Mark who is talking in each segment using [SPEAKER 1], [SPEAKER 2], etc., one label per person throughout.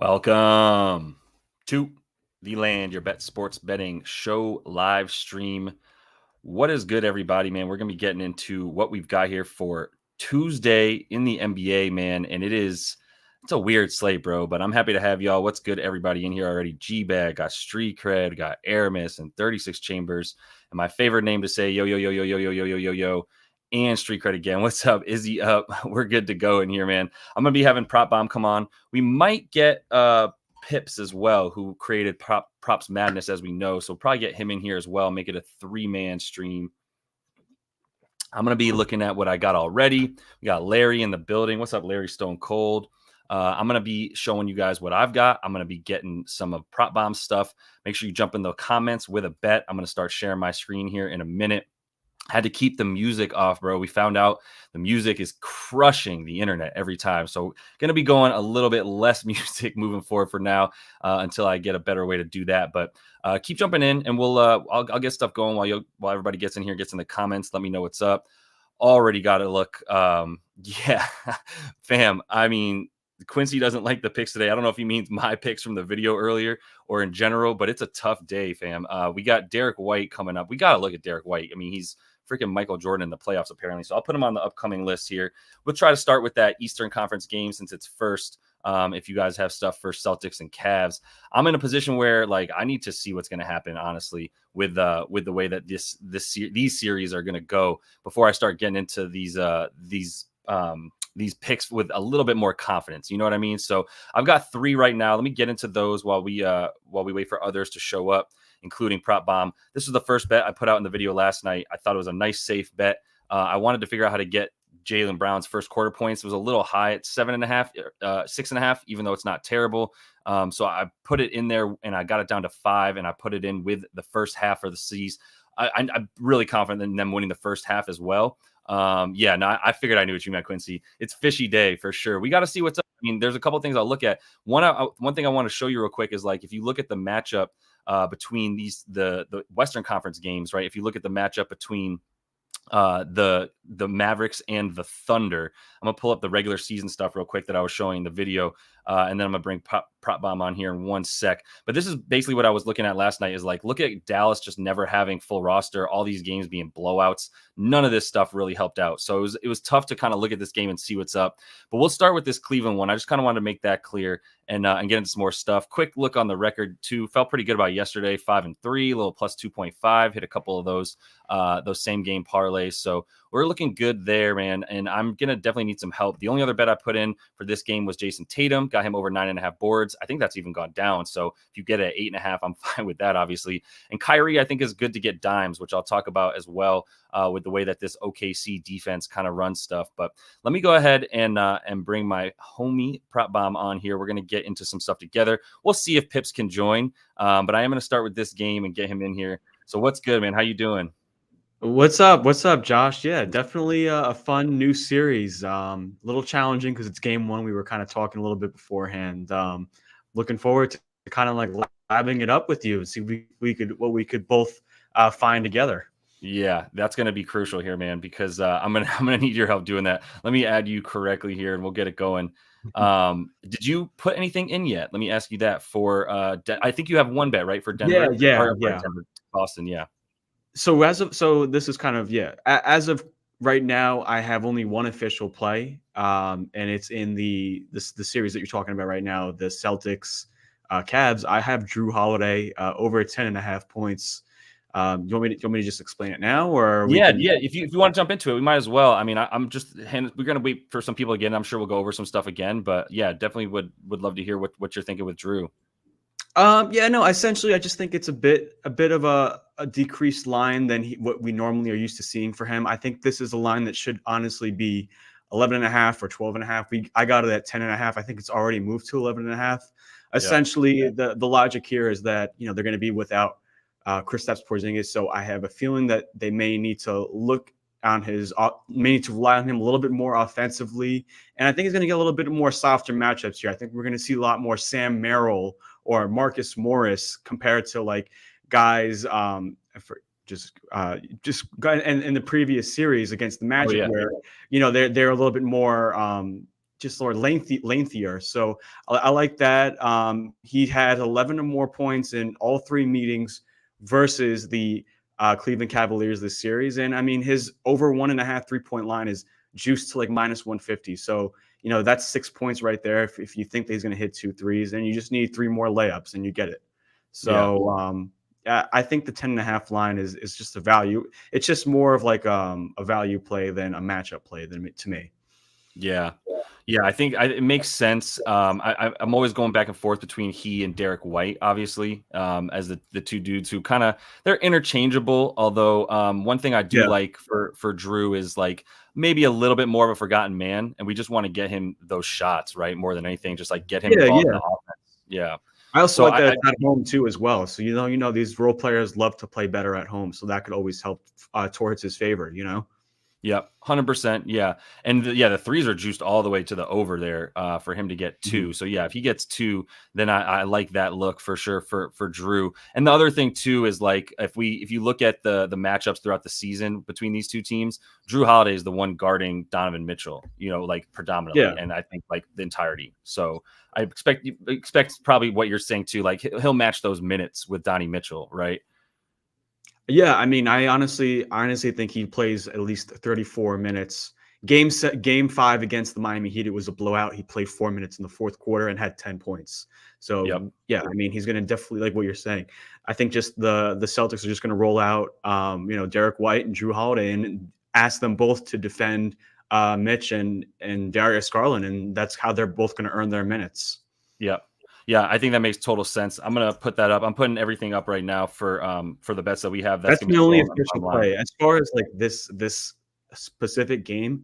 [SPEAKER 1] Welcome to the Land, your bet sports betting show live stream. What is good, everybody, man? We're going to be getting into what we've got here for Tuesday in the NBA, man. And it's a weird slate, bro, but I'm happy to have y'all. What's good, everybody in here already? G-Bag, got Street Cred, got Aramis, and 36 Chambers. And my favorite name to say, yo, yo, yo, yo, yo, yo, yo, yo, yo, yo. And Street Cred again. What's up? Izzy up. We're good to go in here, man. I'm going to be having Prop Bomb come on. We might get Pips as well, who created Props Madness, as we know. So probably get him in here as well, make it a 3-man stream. I'm going to be looking at what I got already. We got Larry in the building. What's up, Larry Stone Cold? I'm going to be showing you guys what I've got. I'm going to be getting some of Prop Bomb stuff. Make sure you jump in the comments with a bet. I'm going to start sharing my screen here in a minute. Had to keep the music off, bro. We found out the music is crushing the internet every time. So going to be going a little bit less music moving forward for now until I get a better way to do that. But keep jumping in and I'll get stuff going while everybody gets in here, gets in the comments. Let me know what's up. Already got it. Look. Yeah, fam. I mean, Quincy doesn't like the picks today. I don't know if he means my picks from the video earlier or in general, but it's a tough day, fam. We got Derek White coming up. We got to look at Derek White. I mean, he's freaking Michael Jordan in the playoffs, apparently. So I'll put him on the upcoming list here. We'll try to start with that Eastern Conference game since it's first. If you guys have stuff for Celtics and Cavs, I'm in a position where I need to see what's going to happen, honestly, with the way that these series are going to go before I start getting into these picks with a little bit more confidence. You know what I mean? So I've got 3 right now. Let me get into those while we wait for others to show up, including Prop Bomb. This was the first bet I put out in the video last night. I thought it was a nice, safe bet. I wanted to figure out how to get Jaylen Brown's first quarter points. It was a little high at 7.5, 6.5, even though it's not terrible. So I put it in there and I got it down to 5, and I put it in with the first half of the C's. I'm really confident in them winning the first half as well. I figured I knew what you meant, Quincy. It's fishy day for sure. We got to see what's up. I mean, there's a couple of things I'll look at. One thing I want to show you real quick is if you look at the matchup between the Western Conference games, right? If you look at the matchup between the Mavericks and the Thunder, I'm gonna pull up the regular season stuff real quick that I was showing in the video, and then I'm gonna bring Prop Bomb on here in one sec. But this is basically what I was looking at last night. Is look at Dallas just never having full roster, all these games being blowouts. None of this stuff really helped out. So it was tough to kind of look at this game and see what's up. But we'll start with this Cleveland one. I just kind of wanted to make that clear and get into some more stuff. Quick look on the record too. Felt pretty good about yesterday. 5-3, a little plus 2.5. Hit a couple of those same game parlays. So we're looking good there, man. And I'm gonna definitely need some help. The only other bet I put in for this game was Jason Tatum. Got him over 9.5 boards. I think that's even gone down. So if you get it at 8.5, I'm fine with that, obviously. And Kyrie, I think, is good to get dimes, which I'll talk about as well with the way that this OKC defense kind of runs stuff. But let me go ahead and bring my homie Prop Bomb on here. We're gonna get into some stuff together. We'll see if Pips can join. But I am gonna start with this game and get him in here. So what's good, man? How you doing?
[SPEAKER 2] What's up? What's up, Josh? Yeah, definitely a fun new series. A little challenging because it's game 1. We were kind of talking a little bit beforehand. Looking forward to kind of labbing it up with you and see what we could both find together.
[SPEAKER 1] Yeah, that's going to be crucial here, man, because I'm gonna need your help doing that. Let me add you correctly here, and we'll get it going. Did you put anything in yet? Let me ask you that for. I think you have one bet, right, for Denver?
[SPEAKER 2] Yeah.
[SPEAKER 1] Denver, Boston, yeah.
[SPEAKER 2] So this is kind of as of right now, I have only one official play, and it's in the series that you're talking about right now, the Celtics Cavs. I have Drew Holiday over 10.5 points. You want me to just explain it now, or
[SPEAKER 1] Yeah. If you want to jump into it, we might as well. I mean, I'm just we're gonna wait for some people again. I'm sure we'll go over some stuff again, but yeah, definitely would love to hear what you're thinking with Drew.
[SPEAKER 2] Essentially, I just think it's a bit of a decreased line than what we normally are used to seeing for him. I think this is a line that should honestly be 11.5 or 12.5. I got it at 10.5. I think it's already moved to 11.5. Essentially, the logic here is that they're going to be without Kristaps Porzingis, so I have a feeling that they may need to rely on him a little bit more offensively, and I think he's going to get a little band more softer matchups here. I think we're going to see a lot more Sam Merrill or Marcus Morris compared to guys in the previous series against the Magic, where they're a little bit more just sort of lengthier. So I like that. He had 11 or more points in all 3 meetings versus the Cleveland Cavaliers this series. And I mean, his over 1.5 3-point line is juiced to like minus 150. So, that's 6 points right there. If you think that he's going to hit 2 threes, and you just need 3 more layups and you get it. So, I think the 10.5 line is just a value. It's just more of like a value play than a matchup play to me.
[SPEAKER 1] Yeah. I think it makes sense. I'm always going back and forth between he and Derek White, obviously, as the 2 dudes who they're interchangeable. Although one thing I do like for Drew is like maybe a little bit more of a forgotten man, and we just want to get him those shots, right? More than anything, just like get him involved in the offense. Yeah.
[SPEAKER 2] I also like that at home too, as well. So these role players love to play better at home, so that could always help towards his favor.
[SPEAKER 1] Yep, 100%. Yeah, and the threes are juiced all the way to the over there for him to get 2. Mm-hmm. So yeah, if he gets 2, then I like that look for sure for Drew. And the other thing too is like if you look at the matchups throughout the season between these 2 teams, Drew Holiday is the one guarding Donovan Mitchell, like predominantly, and I think like the entirety. So I expect probably what you're saying too, like he'll match those minutes with Donnie Mitchell, right?
[SPEAKER 2] Yeah, I mean, I honestly think he plays at least 34 minutes. Game 5 against the Miami Heat, it was a blowout. He played 4 minutes in the 4th quarter and had 10 points. So yeah, I mean, he's going to definitely, like what you're saying. I think just the Celtics are just going to roll out, Derek White and Drew Holiday and ask them both to defend Mitch and Darius Garland, and that's how they're both going to earn their minutes.
[SPEAKER 1] Yeah, I think that makes total sense. I'm gonna put that up. I'm putting everything up right now for the bets that we have.
[SPEAKER 2] That's the only official play as far as like this specific game.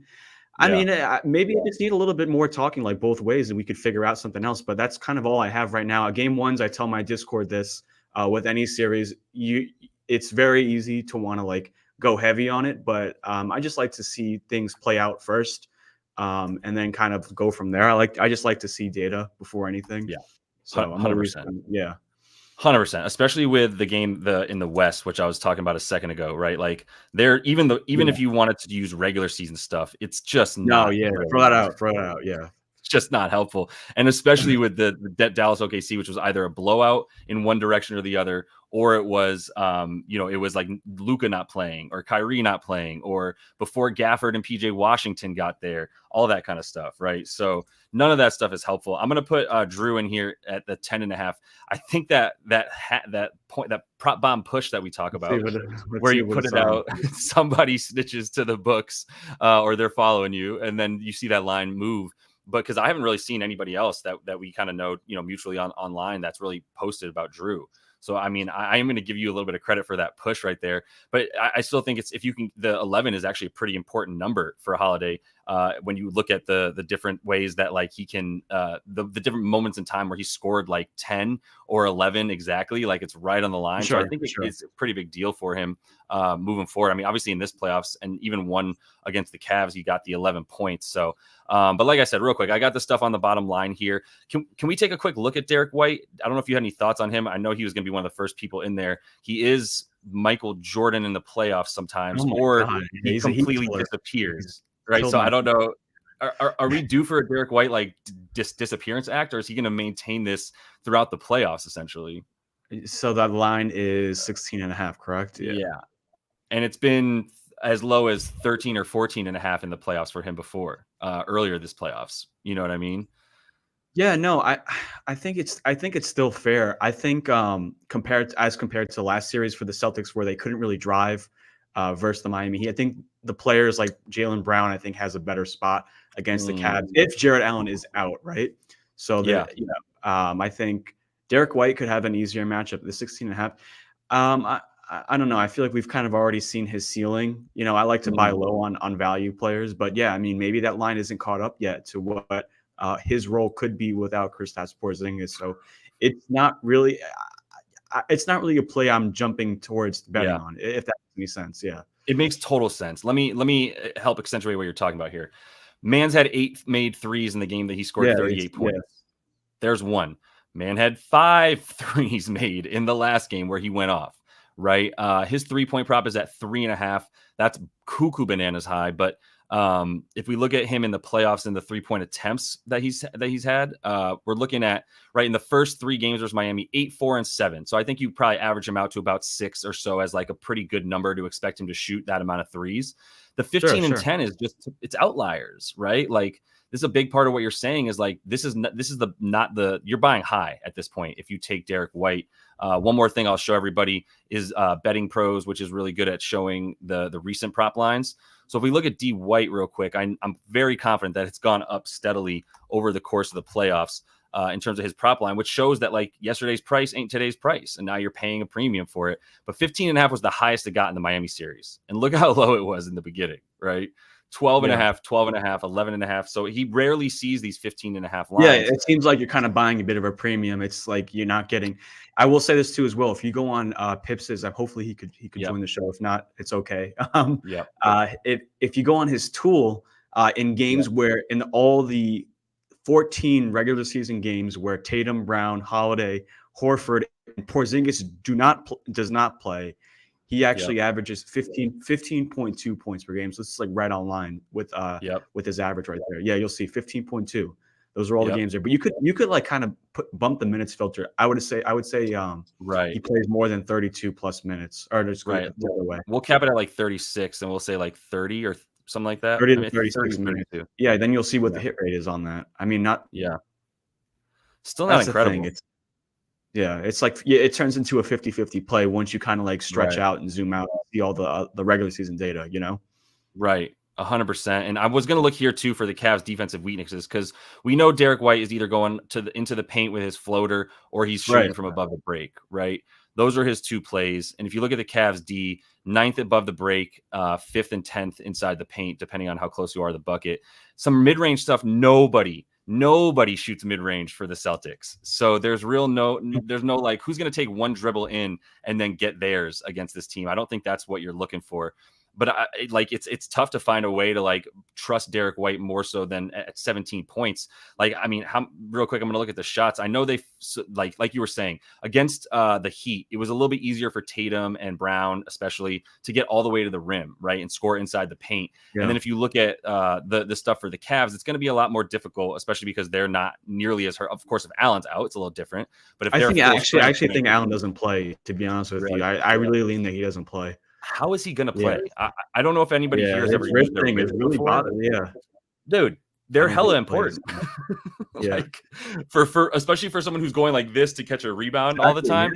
[SPEAKER 2] I mean, maybe I just need a little bit more talking like both ways, and we could figure out something else. But that's kind of all I have right now. Game 1s, I tell my Discord this with any series, it's very easy to want to like go heavy on it, but I just like to see things play out first, and then kind of go from there. I just like to see data before anything.
[SPEAKER 1] Yeah.
[SPEAKER 2] So
[SPEAKER 1] 100%.
[SPEAKER 2] Yeah.
[SPEAKER 1] 100%, especially with the game in the West, which I was talking about a second ago, right? Like even if you wanted to use regular season stuff, it's just not.
[SPEAKER 2] Throw that out. Yeah.
[SPEAKER 1] It's just not helpful. And especially with the Dallas OKC, which was either a blowout in one direction or the other, or it was, it was like Luka not playing or Kyrie not playing, or before Gafford and PJ Washington got there, all that kind of stuff, right? So none of that stuff is helpful. I'm going to put Drew in here at the 10.5. I think that prop bomb push that we talk about, where you put it out, somebody snitches to the books, or they're following you, and then you see that line move. But because I haven't really seen anybody else that we kind of know, mutually online that's really posted about Drew. So, I mean, I am going to give you a little bit of credit for that push right there. But I still think the 11 is actually a pretty important number for Holiday when you look at the different ways that like he can, the different moments in time where he scored like 10 or 11 exactly, like it's right on the line. So I think it's a pretty big deal for him moving forward. I mean, obviously in this playoffs and even one against the Cavs, he got the 11 points. So, but like I said, real quick, I got the stuff on the bottom line here. Can we take a quick look at Derek White? I don't know if you had any thoughts on him. I know he was going to be one of the first people in there. He is Michael Jordan in the playoffs sometimes, he completely disappears. Right. So I don't know. Are we due for a Derek White like disappearance act, or is he going to maintain this throughout the playoffs essentially?
[SPEAKER 2] So that line is 16.5, correct?
[SPEAKER 1] Yeah. And it's been as low as 13 or 14.5 in the playoffs for him before, earlier this playoffs. You know what I mean?
[SPEAKER 2] Yeah, no, I think it's still fair. I think compared to last series for the Celtics where they couldn't really drive versus the Miami Heat, I think the players like Jaylen Brown, I think, has a better spot against the Cavs if Jarrett Allen is out, right? So I think Derek White could have an easier matchup. The 16.5. I don't know. I feel like we've kind of already seen his ceiling. I like to buy low on value players, but yeah, I mean, maybe that line isn't caught up yet to what his role could be without Kristaps Porzingis. So it's not really a play I'm jumping towards betting on, if that makes any sense. Yeah,
[SPEAKER 1] it makes total sense. Let me help accentuate what you're talking about here. Man's had 8 made threes in the game that he scored 38 points. Yeah. There's one. Man had 5 threes made in the last game where he went off. Right. His 3-point prop is at 3.5. That's cuckoo bananas high. But If we look at him in the playoffs and the 3-point attempts that he's had, we're looking at right in the first 3 games versus Miami, 8, 4, and 7. So I think you probably average him out to about 6 or so as like a pretty good number to expect him to shoot that amount of threes. The 15 and 10 is just it's outliers, right? Like this is a big part of what you're saying is like this is not the you're buying high at this point if you take Derek White. One more thing I'll show everybody is Betting Pros, which is really good at showing the recent prop lines. So if we look at D White real quick, I'm very confident that it's gone up steadily over the course of the playoffs in terms of his prop line, which shows that like yesterday's price ain't today's price. And now you're paying a premium for it. But 15.5 was the highest it got in the Miami series. And look how low it was in the beginning, right? 12.5, 12.5, 11.5. So he rarely sees these 15.5 lines.
[SPEAKER 2] Yeah, it seems like you're kind of buying a bit of a premium. It's like you're not getting. I will say this too as well. If you go on Pips's, hopefully he could join the show. If not, it's okay. If you go on his tool in games where in all the 14 regular season games where Tatum, Brown, Holiday, Horford, and Porzingis does not play. He actually averages 15.2 points per game. So this is like right on line with his average right there. Yeah, you'll see 15.2. Those are all the games there. But you could like kind of bump the minutes filter. I would say he plays more than 32 plus minutes. Or just go the other way.
[SPEAKER 1] We'll cap it at like 36 and we'll say like 30 or something like that.
[SPEAKER 2] 30 to 36 minutes. Yeah, then you'll see what the hit rate is on that. I mean,
[SPEAKER 1] still not incredible.
[SPEAKER 2] It's like it turns into a 50-50 play once you kind of like stretch out and zoom out and see all the regular season data, you know?
[SPEAKER 1] Right. 100%. And I was going to look here too for the Cavs defensive weaknesses because we know Derek White is either going into the paint with his floater or he's shooting from above the break, right? Those are his 2 plays. And if you look at the Cavs D, 9th above the break, 5th and 10th inside the paint, depending on how close you are to the bucket. Some mid-range stuff, nobody shoots mid-range for the Celtics. So there's no like who's going to take one dribble in and then get theirs against this team. I don't think that's what you're looking for. But it's tough to find a way to like trust Derek White more so than at 17 points. Like, I mean, real quick, I'm going to look at the shots. I know they like you were saying against the Heat, it was a little bit easier for Tatum and Brown, especially to get all the way to the rim, right, and score inside the paint. Yeah. And then if you look at the stuff for the Cavs, it's going to be a lot more difficult, especially because they're not nearly as hurt. Of course, if Allen's out, it's a little different. But if
[SPEAKER 2] I actually think Allen doesn't play. To be honest with you, I really lean that he doesn't play.
[SPEAKER 1] How is he going to play? I don't know if anybody here has ever used their wrist
[SPEAKER 2] really
[SPEAKER 1] before. Dude, they're hella important. Like for especially for someone who's going like this to catch a rebound all the time.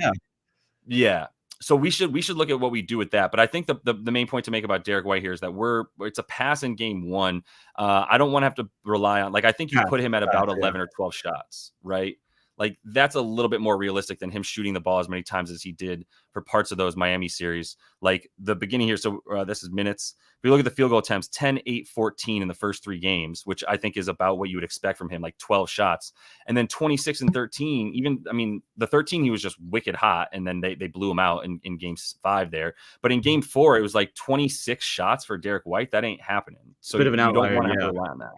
[SPEAKER 1] Yeah. So we should look at what we do with that. But I think the main point to make about Derek White here is that it's a pass in game 1. I don't want to have to rely on I think you put him at about 11 or 12 shots, right? Like that's a little bit more realistic than him shooting the ball as many times as he did for parts of those Miami series. Like the beginning here. So this is minutes. If you look at the field goal attempts, 10, 8, 14 in the first 3 games, which I think is about what you would expect from him, like 12 shots. And then 26 and 13, the 13, he was just wicked hot. And then they blew him out in game 5 there. But in game 4, it was like 26 shots for Derek White. That ain't happening. So
[SPEAKER 2] bit of an outlier.
[SPEAKER 1] You don't want to have to rely on that.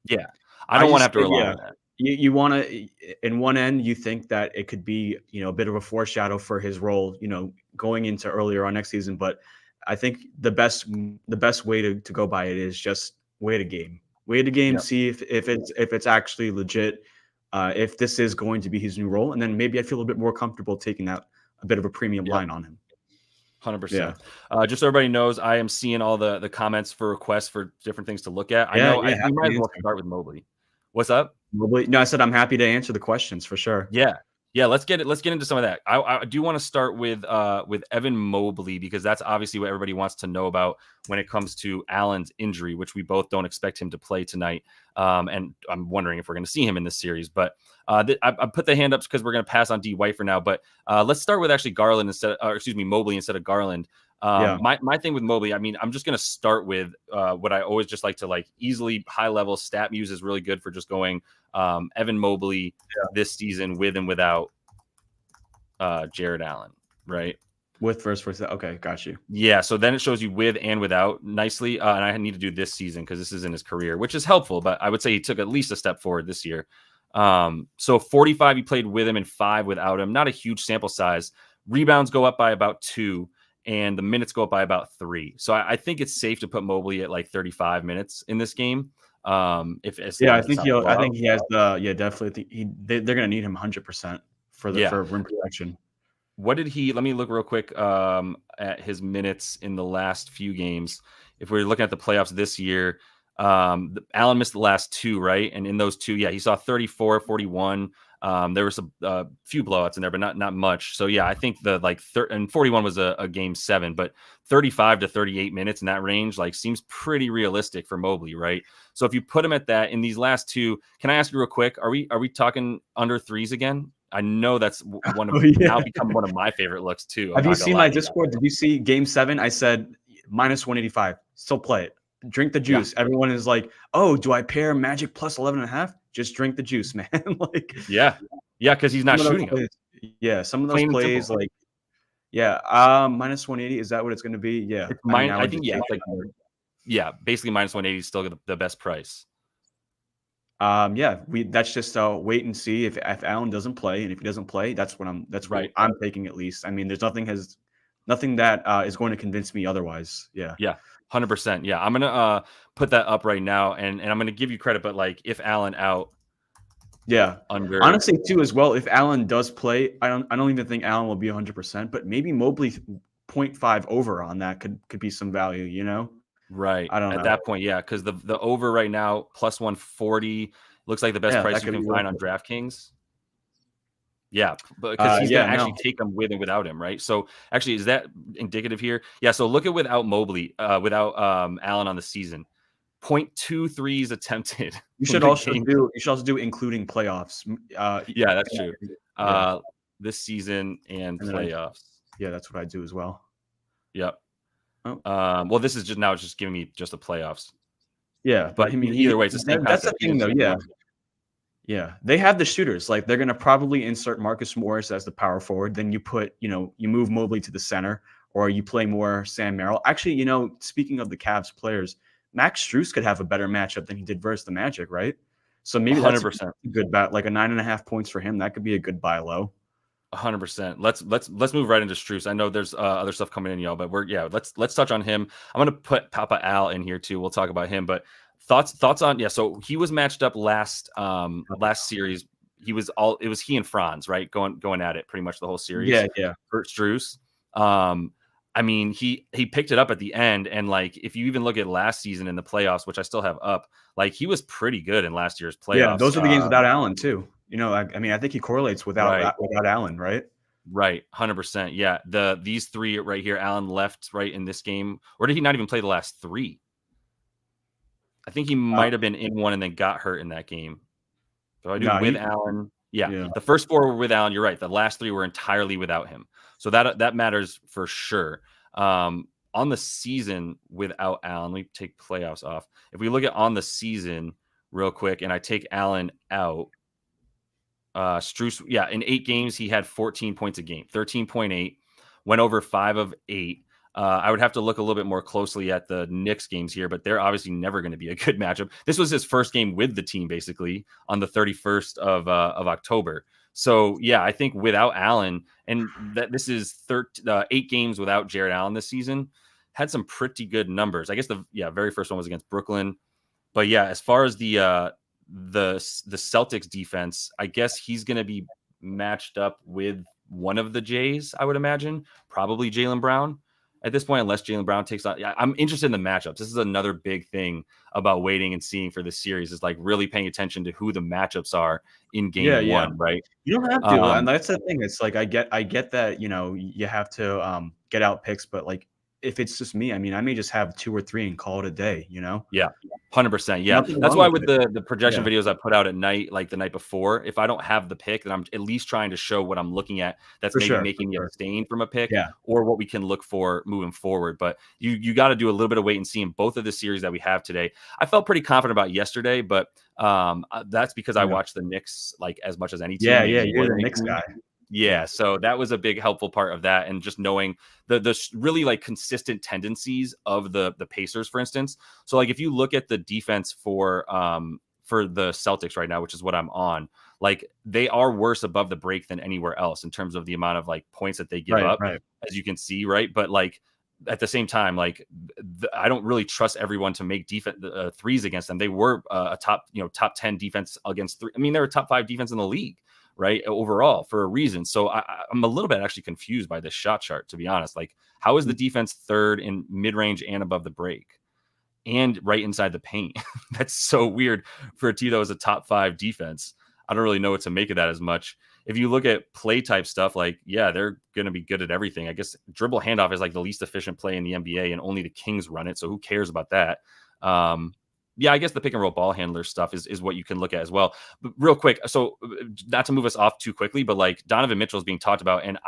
[SPEAKER 2] Yeah.
[SPEAKER 1] I don't want to have to rely on that.
[SPEAKER 2] You want to, in one end, you think that it could be, a bit of a foreshadow for his role, going into earlier on next season. But I think the best way to go by it is just wait a game, see if it's actually legit, if this is going to be his new role. And then maybe I feel a bit more comfortable taking that a bit of a premium line on him.
[SPEAKER 1] 100%. Just so everybody knows, I am seeing all the comments for requests for different things to look at. I might as well start with Mobley. What's up?
[SPEAKER 2] Mobley? No, I said I'm happy to answer the questions for sure.
[SPEAKER 1] Yeah. Let's get into some of that. I do want to start with Evan Mobley because that's obviously what everybody wants to know about when it comes to Allen's injury, which we both don't expect him to play tonight. And I'm wondering if we're going to see him in this series. But I put the hand ups because we're going to pass on D White for now. But let's start with actually Mobley instead of Garland. My thing with Mobley, I'm just going to start with what I always just like to easily high level stat muse is really good for just going Evan Mobley this season with and without Jared Allen, right?
[SPEAKER 2] With versus okay, got you.
[SPEAKER 1] Yeah, so then it shows you with and without nicely, and I need to do this season because this is in his career, which is helpful, but I would say he took at least a step forward this year. So 45 he played with him and 5 without him, not a huge sample size. Rebounds go up by about 2. and the minutes go up by about 3. So I think it's safe to put Mobley at like 35 minutes in this game. If as long
[SPEAKER 2] I
[SPEAKER 1] as it's
[SPEAKER 2] think
[SPEAKER 1] not a
[SPEAKER 2] I
[SPEAKER 1] blowout.
[SPEAKER 2] think he has definitely. They're going to need him 100% for rim protection.
[SPEAKER 1] What did he? Let me look real quick at his minutes in the last few games. If we're looking at the playoffs this year, Allen missed the last 2, right? And in those 2, he saw 34, 41. There were some few blowouts in there, but not much. So I think the and 41 was a game 7, but 35 to 38 minutes in that range seems pretty realistic for Mobley, right? So if you put him at that in these last 2, can I ask you real quick? Are we talking under 3s again? I know that's one of now become one of my favorite looks too.
[SPEAKER 2] Have you seen my Discord? Did you see Game 7? I said -185. Still play it. Drink the juice. Yeah. Everyone is like, "Oh, do I pair Magic plus 11.5?" Just drink the juice, man.
[SPEAKER 1] Because he's not shooting them.
[SPEAKER 2] Yeah, some of those plays, -180. Is that what it's going to be? Yeah,
[SPEAKER 1] I think basically -180 is still the best price.
[SPEAKER 2] That's just wait and see if Allen doesn't play, and if he doesn't play, that's what I'm taking at least. I mean, there's nothing that is going to convince me otherwise. Yeah.
[SPEAKER 1] 100%. Yeah, I'm gonna put that up right now, and I'm gonna give you credit, but if Allen out,
[SPEAKER 2] honestly too as well. If Allen does play, I don't even think Allen will be 100%, but maybe Mobley 0.5 over on that could be some value, you know.
[SPEAKER 1] Right.
[SPEAKER 2] I don't know.
[SPEAKER 1] At that point, because the over right now plus 140 looks like the best price you can find on DraftKings. Yeah, because he's gonna actually take them with and without him, right? So actually, is that indicative here? Yeah. So look at without Mobley, without Allen on the season, 0.23s attempted.
[SPEAKER 2] You should also do including playoffs.
[SPEAKER 1] That's true. This season and playoffs.
[SPEAKER 2] That's what I do as well.
[SPEAKER 1] Yep. Well, this is just giving me just the playoffs.
[SPEAKER 2] Yeah,
[SPEAKER 1] but I mean, either way, it's the same.
[SPEAKER 2] That's the thing, though. Yeah, they have the shooters. They're going to probably insert Marcus Morris as the power forward. Then you put, you move Mobley to the center, or you play more Sam Merrill. Actually, speaking of the Cavs players, Max Strus could have a better matchup than he did versus the Magic, right? So maybe 100% that's a good bet, like a 9.5 points for him. That could be a good buy low.
[SPEAKER 1] 100%. Let's move right into Strus. I know there's other stuff coming in, y'all, but let's touch on him. I'm gonna put Papa Al in here too. We'll talk about him, but thoughts on so he was matched up last series. It was he and Franz, right? Going at it pretty much the whole series.
[SPEAKER 2] Yeah.
[SPEAKER 1] For Strus. I mean, he picked it up at the end, and if you even look at last season in the playoffs, which I still have up, he was pretty good in last year's playoffs.
[SPEAKER 2] Yeah, those are the games without Allen too. I mean, I think he correlates without Allen, right?
[SPEAKER 1] Right, 100%. Yeah, these 3 right here, Allen left right in this game, or did he not even play the last 3? I think he might have been in one and then got hurt in that game. So I do with Allen. Yeah, the first 4 were with Allen. You're right. The last 3 were entirely without him. So that matters for sure. On the season without Allen, let me take playoffs off. If we look at on the season real quick, and I take Allen out, Strus, in 8 games, he had 14 points a game, 13.8, went over 5 of 8. I would have to look a little bit more closely at the Knicks games here, but they're obviously never going to be a good matchup. This was his first game with the team, basically, on the 31st of October. So, I think without Allen, and that this is 8 games without Jared Allen this season, had some pretty good numbers. I guess the very first one was against Brooklyn. But, as far as the Celtics defense, I guess he's going to be matched up with one of the Jays, I would imagine, probably Jaylen Brown at this point, unless Jaylen Brown takes on. I'm interested in the matchups. This is another big thing about waiting and seeing for this series, is really paying attention to who the matchups are in game 1, right?
[SPEAKER 2] You don't have to, and that's the thing. It's I get that, you have to get out picks, but if it's just me, I mean, I may just have 2 or 3 and call it a day,
[SPEAKER 1] Yeah, 100%. Yeah, that's why with the projection videos I put out at night, the night before, if I don't have the pick, then I'm at least trying to show what I'm looking at that's making me abstain from a pick, or what we can look for moving forward. But you got to do a little bit of wait and see in both of the series that we have today. I felt pretty confident about yesterday, but that's because I watched the Knicks as much as any team.
[SPEAKER 2] Yeah, you're the Knicks guy.
[SPEAKER 1] Yeah, so that was a big helpful part of that, and just knowing the really consistent tendencies of the Pacers, for instance. So if you look at the defense for for the Celtics right now, which is what I'm on. Like they are worse above the break than anywhere else in terms of the amount of like points that they give up, as you can see, right? But like at the same time, like I don't really trust everyone to make defense threes against them. They were a top 10 defense against three. I mean, they're a top 5 defense in the league, right? Overall for a reason. So I'm a little bit actually confused by this shot chart, to be honest. Like, how is the defense third in mid range and above the break and right inside the paint? That's so weird for a team that was a top 5 defense. I don't really know what to make of that as much. If you look at play type stuff, like, yeah, they're going to be good at everything. I guess dribble handoff is like the least efficient play in the NBA, and only the Kings run it. So who cares about that? Yeah, I guess the pick and roll ball handler stuff is what you can look at as well. But real quick, so not to move us off too quickly, but like Donovan Mitchell is being talked about, and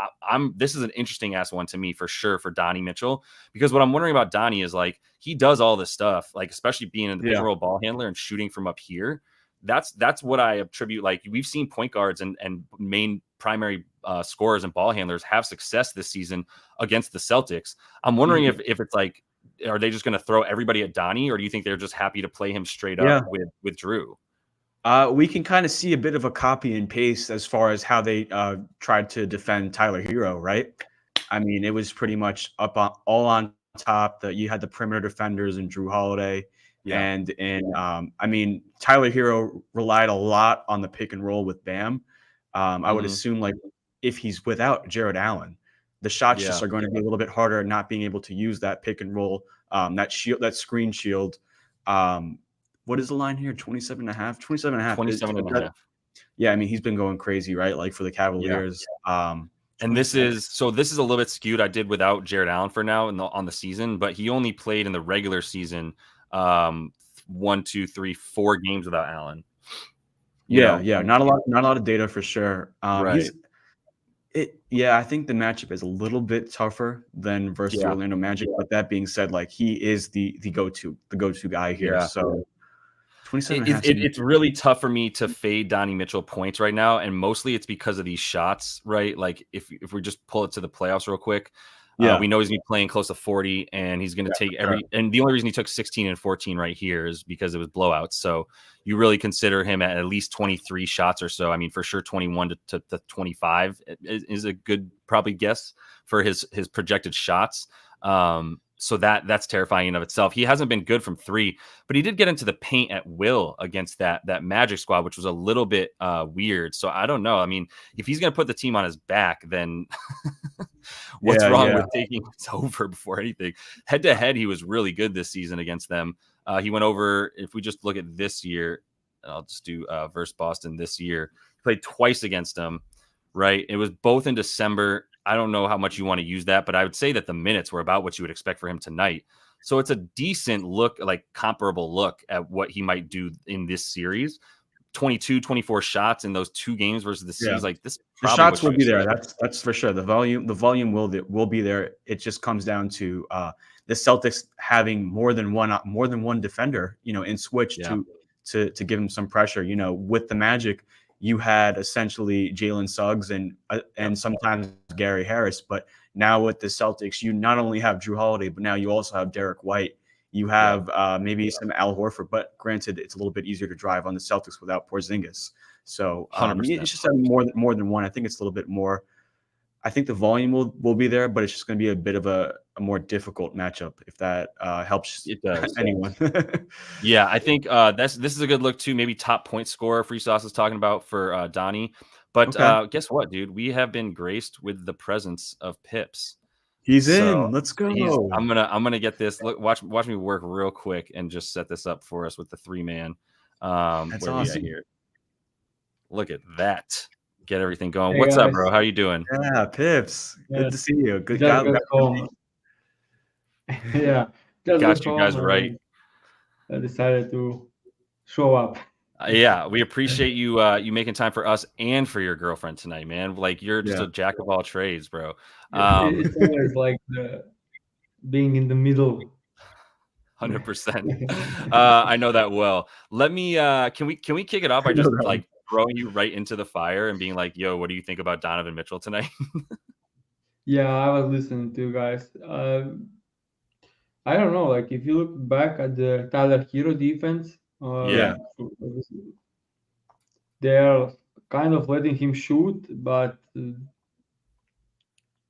[SPEAKER 1] this is an interesting ass one to me for sure for Donnie Mitchell, because what I'm wondering about Donnie is like he does all this stuff, like especially being in the pick and roll ball handler and shooting from up here. That's what I attribute. Like we've seen point guards and main primary scorers and ball handlers have success this season against the Celtics. I'm wondering if it's like, are they just going to throw everybody at Donnie, or do you think they're just happy to play him straight up with Drew?
[SPEAKER 2] We can kind of see a bit of a copy and paste as far as how they tried to defend Tyler Hero, right? I mean, it was pretty much all on top. You had the perimeter defenders and Drew Holiday. Yeah. And I mean, Tyler Hero relied a lot on the pick and roll with Bam. I would assume like if he's without Jared Allen, the shots just are going to be a little bit harder, not being able to use that pick and roll, that shield, that screen shield. What is the line here? 27 and a half. Yeah, I mean, he's been going crazy, right? Like for the Cavaliers.
[SPEAKER 1] And this is a little bit skewed. I did without Jared Allen for now on the season, but he only played in the regular season 1, 2, 3, 4 games without Allen.
[SPEAKER 2] Not a lot of data for sure. Right. I think the matchup is a little bit tougher than versus the Orlando Magic. But that being said, like he is the go-to guy here. Yeah. So 27
[SPEAKER 1] it's really tough for me to fade Donnie Mitchell points right now, and mostly it's because of these shots, right? Like if we just pull it to the playoffs real quick. We know he's going to be playing close to 40, and he's going to take and the only reason he took 16 and 14 right here is because it was blowouts. So you really consider him at least 23 shots or so. I mean, for sure, 21 to 25 is a good probably guess for his projected shots. So that's terrifying in of itself. He hasn't been good from 3, but he did get into the paint at will against that Magic squad, which was a little bit weird. So I don't know. I mean, if he's going to put the team on his back, then what's wrong with taking it over before anything? Head to head, he was really good this season against them. He went over, if we just look at this year, I'll just do versus Boston this year. He played twice against them, right? It was both in December. I don't know how much you want to use that, but I would say that the minutes were about what you would expect for him tonight. So it's a decent look, like comparable look at what he might do in this series. 22, 24 shots in those 2 games versus the series. Like this,
[SPEAKER 2] the shots will be there. That's for sure. The volume will be there. It just comes down to the Celtics having more than one defender, in switch to give him some pressure. With the Magic, you had essentially Jalen Suggs and sometimes Gary Harris, but now with the Celtics, you not only have Drew Holiday, but now you also have Derek White. You have maybe some Al Horford, but granted, it's a little bit easier to drive on the Celtics without Porzingis. So it's just having more than one. I think it's a little bit more. I think the volume will be there, but it's just going to be a bit of a more difficult matchup if that helps anyone.
[SPEAKER 1] Yeah, I think this is a good look too. Maybe top point scorer Free Sauce is talking about for Donnie. But guess what, dude? We have been graced with the presence of Pips.
[SPEAKER 2] He's in. Let's go.
[SPEAKER 1] I'm gonna get this. Look, watch me work real quick and just set this up for us with the 3-man.
[SPEAKER 2] That's awesome.
[SPEAKER 1] Here. Look at that. Get everything going. Hey, what's up, bro? How you doing?
[SPEAKER 2] Yeah, Pips. Good to see you. Good
[SPEAKER 3] job. Yeah,
[SPEAKER 1] got you guys right.
[SPEAKER 3] I decided to show up.
[SPEAKER 1] Yeah, we appreciate you you making time for us and for your girlfriend tonight, man. Like you're just a jack of all trades, bro.
[SPEAKER 3] It's always like being in the middle.
[SPEAKER 1] 100%. I know that well. Let me. Can we kick it off by just like throwing you right into the fire and being like, "Yo, what do you think about Donovan Mitchell tonight?"
[SPEAKER 3] Yeah, I was listening to you guys. I don't know. Like if you look back at the Tyler Hero defense,
[SPEAKER 1] Yeah.
[SPEAKER 3] They are kind of letting him shoot, but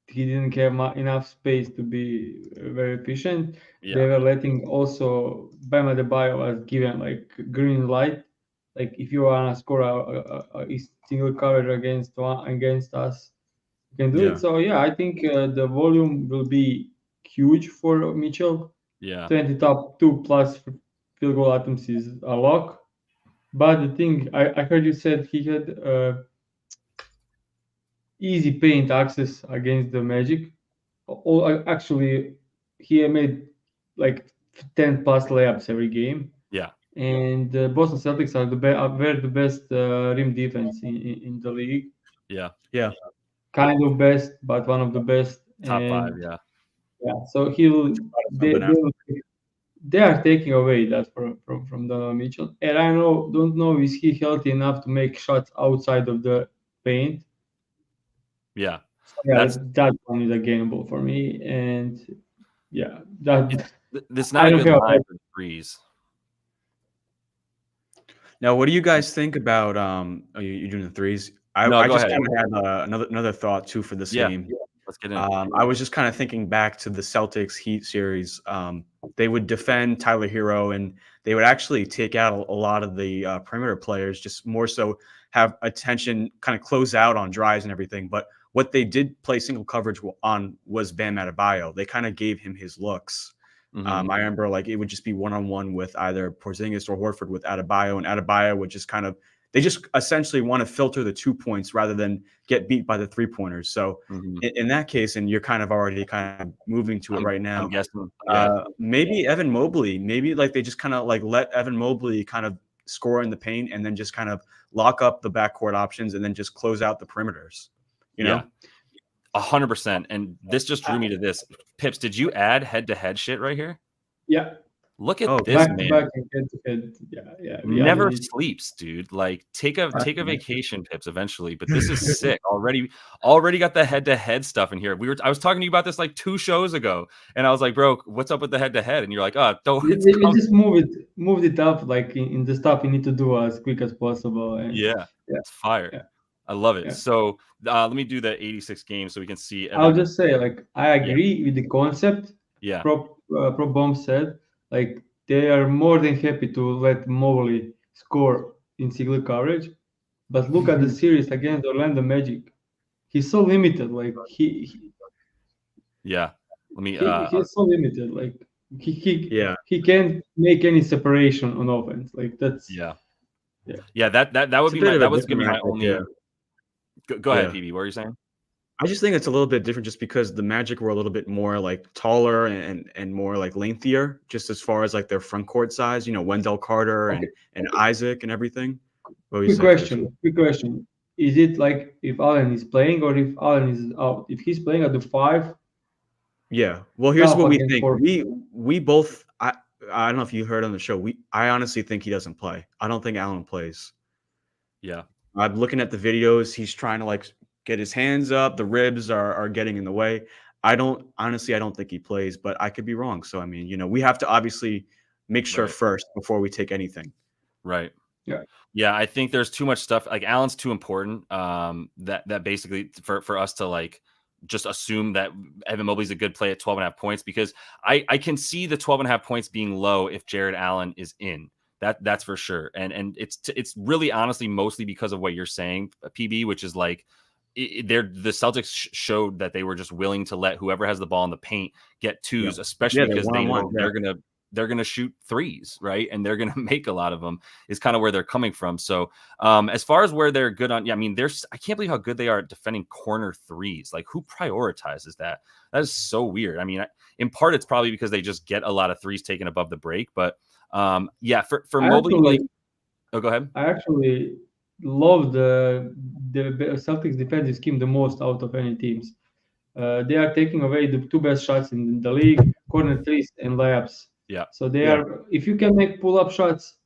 [SPEAKER 3] he didn't have enough space to be very efficient.
[SPEAKER 1] Yeah.
[SPEAKER 3] They were letting also Bam Adebayo was given like green light. Like if you want to score a single coverage against us, you can do
[SPEAKER 2] Yeah.
[SPEAKER 3] it. So yeah, I think the volume will be huge for Mitchell.
[SPEAKER 1] Yeah.
[SPEAKER 3] 20 top 2+ field goal attempts is a lock. But the thing I heard you said he had easy paint access against the Magic. Actually, he made like 10+ layups every game.
[SPEAKER 1] Yeah.
[SPEAKER 3] And the Boston Celtics are were the best rim defense in the league.
[SPEAKER 1] Yeah.
[SPEAKER 2] Yeah.
[SPEAKER 3] Kind of best, but one of the best.
[SPEAKER 1] Top 5.
[SPEAKER 3] And
[SPEAKER 1] Yeah.
[SPEAKER 3] yeah, so they are taking away that from Donovan Mitchell. And I don't know is he healthy enough to make shots outside of the paint.
[SPEAKER 1] Yeah.
[SPEAKER 3] So yeah, that one is a gamble for me. And yeah,
[SPEAKER 1] It's not a good line for threes.
[SPEAKER 2] Now, what do you guys think about you doing the threes? I just kind of had another thought too for this game.
[SPEAKER 1] Let's get in.
[SPEAKER 2] I was just kind of thinking back to the Celtics Heat series. They would defend Tyler Hero, and they would actually take out a lot of the perimeter players, just more so have attention, kind of close out on drives and everything. But what they did play single coverage on was Bam Adebayo. They kind of gave him his looks. I remember like it would just be one-on-one with either Porzingis or Horford with Adebayo, and Adebayo would just they just essentially want to filter the 2 points rather than get beat by the 3-pointers. So in that case, and you're kind of already kind of moving to it right now,
[SPEAKER 1] I'm guessing,
[SPEAKER 2] maybe Evan Mobley, maybe like they just kind of like let Evan Mobley kind of score in the paint and then just kind of lock up the backcourt options and then just close out the perimeters, you know?
[SPEAKER 1] 100%. And this just drew me to this. Pips, did you add head-to-head shit right here?
[SPEAKER 3] Yeah.
[SPEAKER 1] Look at this, man.
[SPEAKER 3] Back and head-to-head. Yeah.
[SPEAKER 1] Never sleeps, dude. Like take a vacation, Pips, eventually. But this is sick. Already got the head-to-head stuff in here. I was talking to you about this like 2 shows ago, and I was like, bro, what's up with the head-to-head? And you're like, oh, don't.
[SPEAKER 3] We just moved it up like in the stuff you need to do as quick as possible. And
[SPEAKER 1] it's fire.
[SPEAKER 3] Yeah.
[SPEAKER 1] I love it.
[SPEAKER 3] Yeah.
[SPEAKER 1] So let me do the 86 games so we can see.
[SPEAKER 3] I'll just say, like, I agree with the concept.
[SPEAKER 1] Yeah.
[SPEAKER 3] Pro Bomb said, like, they are more than happy to let Mobley score in single coverage, but look at the series against Orlando Magic. He's so limited. Like he's so limited. Like he can't make any separation on offense. Like that's
[SPEAKER 1] that would be that was gonna be my only. Go ahead, PB. What are you saying?
[SPEAKER 2] I just think it's a little bit different just because the Magic were a little bit more like taller and more like lengthier, just as far as like their front court size, you know, Wendell Carter and Isaac and everything.
[SPEAKER 3] Quick question. Is it like if Allen is playing or if Allen is out? If he's playing at the 5?
[SPEAKER 2] Yeah. Well, here's what we think. We both I don't know if you heard on the show. I honestly think he doesn't play. I don't think Allen plays.
[SPEAKER 1] Yeah.
[SPEAKER 2] I'm looking at the videos. He's trying to like get his hands up. The ribs are getting in the way. I don't think he plays, but I could be wrong. So, I mean, you know, we have to obviously make sure first before we take anything.
[SPEAKER 1] Right.
[SPEAKER 3] Yeah.
[SPEAKER 1] Yeah. I think there's too much stuff. Like Allen's too important. That basically for us to like just assume that Evan Mobley's a good play at 12.5 points, because I can see the 12.5 points being low if Jared Allen is in. That's for sure. And it's really honestly mostly because of what you're saying, PB, which is like the Celtics showed that they were just willing to let whoever has the ball in the paint get twos, especially because they know they're gonna shoot threes, right? And they're gonna make a lot of them. Is kind of where they're coming from. So as far as where they're good on, I mean, I can't believe how good they are at defending corner threes. Like who prioritizes that? That is so weird. I mean, in part it's probably because they just get a lot of threes taken above the break, but for Mobley, go ahead.
[SPEAKER 3] I actually love the Celtics defensive scheme the most out of any teams. They are taking away the 2 best shots in the league, corner threes and layups.
[SPEAKER 1] Yeah.
[SPEAKER 3] So they are. If you can make pull-up shots,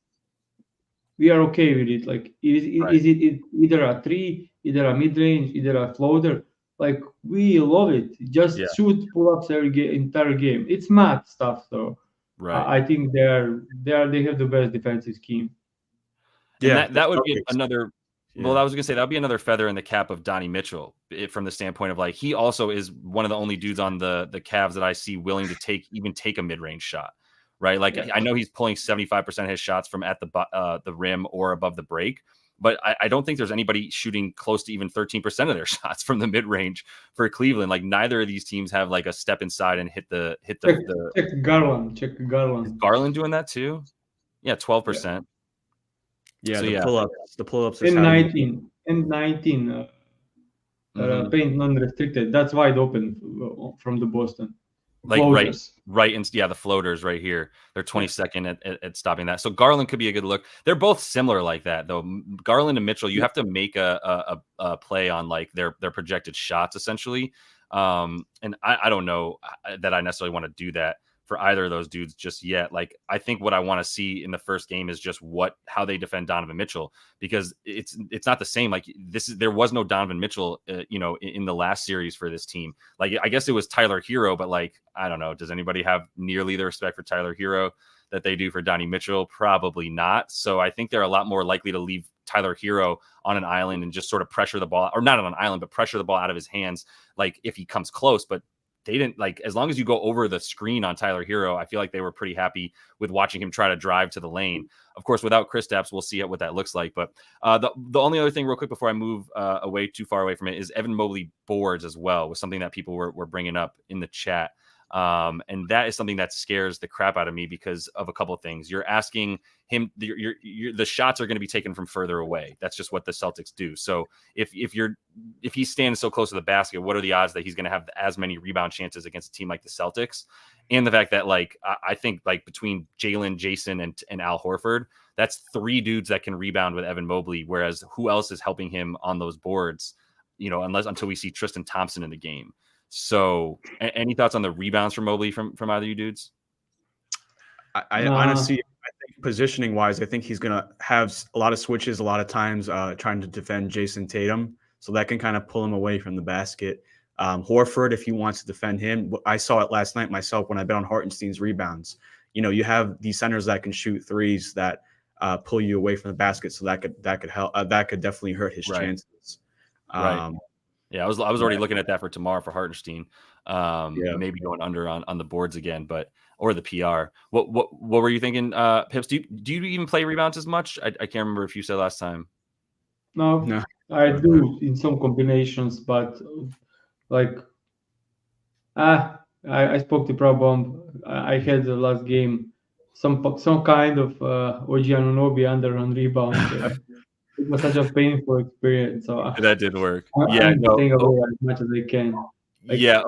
[SPEAKER 3] we are okay with it. Like is it either a 3, either a mid-range, either a floater? Like we love it. Just shoot pull-ups every entire game. It's math stuff though.
[SPEAKER 1] Right.
[SPEAKER 3] I think they have the best defensive scheme.
[SPEAKER 1] And
[SPEAKER 2] the
[SPEAKER 1] that would be
[SPEAKER 2] Celtics.
[SPEAKER 1] another.
[SPEAKER 2] Yeah.
[SPEAKER 1] Well, I was gonna say that would be another feather in the cap of Donnie Mitchell, from the standpoint of like he also is one of the only dudes on the Cavs that I see willing to take a mid range shot, right? Like
[SPEAKER 3] Yeah.
[SPEAKER 1] I know he's pulling 75% of his shots from at the rim or above the break, but I don't think there's anybody shooting close to even 13% of their shots from the mid range for Cleveland. Like neither of these teams have like a step inside and hit the
[SPEAKER 3] Check Garland. Check
[SPEAKER 1] Is
[SPEAKER 3] Garland.
[SPEAKER 1] Garland doing that too? Yeah, 12%.
[SPEAKER 2] Yeah,
[SPEAKER 1] So,
[SPEAKER 2] the
[SPEAKER 1] yeah.
[SPEAKER 2] pull-ups is
[SPEAKER 3] And
[SPEAKER 2] how you-
[SPEAKER 3] 19.
[SPEAKER 1] Mhm.
[SPEAKER 3] Paint non-restricted. That's wide open from the Boston.
[SPEAKER 1] Like
[SPEAKER 3] Floaters.
[SPEAKER 1] right, and yeah, the floaters right here. They're 22nd at stopping that. So Garland could be a good look. They're both similar like that, though. Garland and Mitchell, you have to make a play on like their projected shots essentially. And I don't know that I necessarily want to do that for either of those dudes just yet. Like I think what I want to see in the first game is just how they defend Donovan Mitchell, because it's not the same. Like there was no Donovan Mitchell, in the last series for this team. Like I guess it was Tyler Hero, but like I don't know. Does anybody have nearly the respect for Tyler Hero that they do for Donnie Mitchell? Probably not. So I think they're a lot more likely to leave Tyler Hero on an island and just sort of pressure the ball, or not on an island, but pressure the ball out of his hands. Like if he comes close, but they didn't, like, as long as you go over the screen on Tyler Hero, I feel like they were pretty happy with watching him try to drive to the lane. Of course, without Kristaps, we'll see what that looks like. But the only other thing real quick before I move too far away from it is Evan Mobley boards as well, was something that people were bringing up in the chat. And that is something that scares the crap out of me because of a couple of things. You're asking him, the shots are going to be taken from further away. That's just what the Celtics do. So if he's standing so close to the basket, what are the odds that he's going to have as many rebound chances against a team like the Celtics? And the fact that, like, I think like between Jalen, Jason, and Al Horford, that's three dudes that can rebound with Evan Mobley. Whereas who else is helping him on those boards? Until we see Tristan Thompson in the game. So, any thoughts on the rebounds from Mobley from either you dudes?
[SPEAKER 2] I honestly, I think positioning wise, I think he's gonna have a lot of switches, a lot of times trying to defend Jason Tatum, so that can kind of pull him away from the basket. Horford, if he wants to defend him, I saw it last night myself when I bet on Hartenstein's rebounds. You have these centers that can shoot threes that pull you away from the basket, so that could help. That could definitely hurt his chances.
[SPEAKER 1] Right. Yeah, I was already looking at that for tomorrow for Hartenstein. Maybe going under on the boards again, or the PR. What were you thinking, Pips? Do you even play rebounds as much? I can't remember if you said last time.
[SPEAKER 3] No, I do in some combinations, but like I spoke to Prabomb. I had the last game some kind of OG Anunoby under on rebound. It was such a painful experience. So
[SPEAKER 1] that did work.
[SPEAKER 3] I'm staying away as much as I can.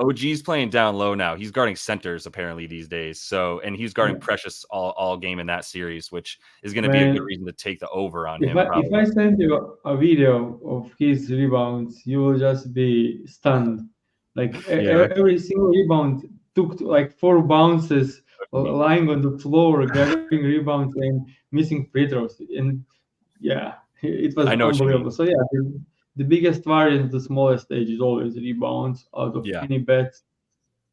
[SPEAKER 1] OG's playing down low now. He's guarding centers apparently these days. So, and he's guarding Precious all game in that series, which is going to be a good reason to take the over on him.
[SPEAKER 3] If I send you a video of his rebounds, you will just be stunned. Like every single rebound took like 4 bounces, lying on the floor, grabbing rebounds and missing free throws. And it was unbelievable. So the biggest variance, the smallest stage is always rebounds out of any bets.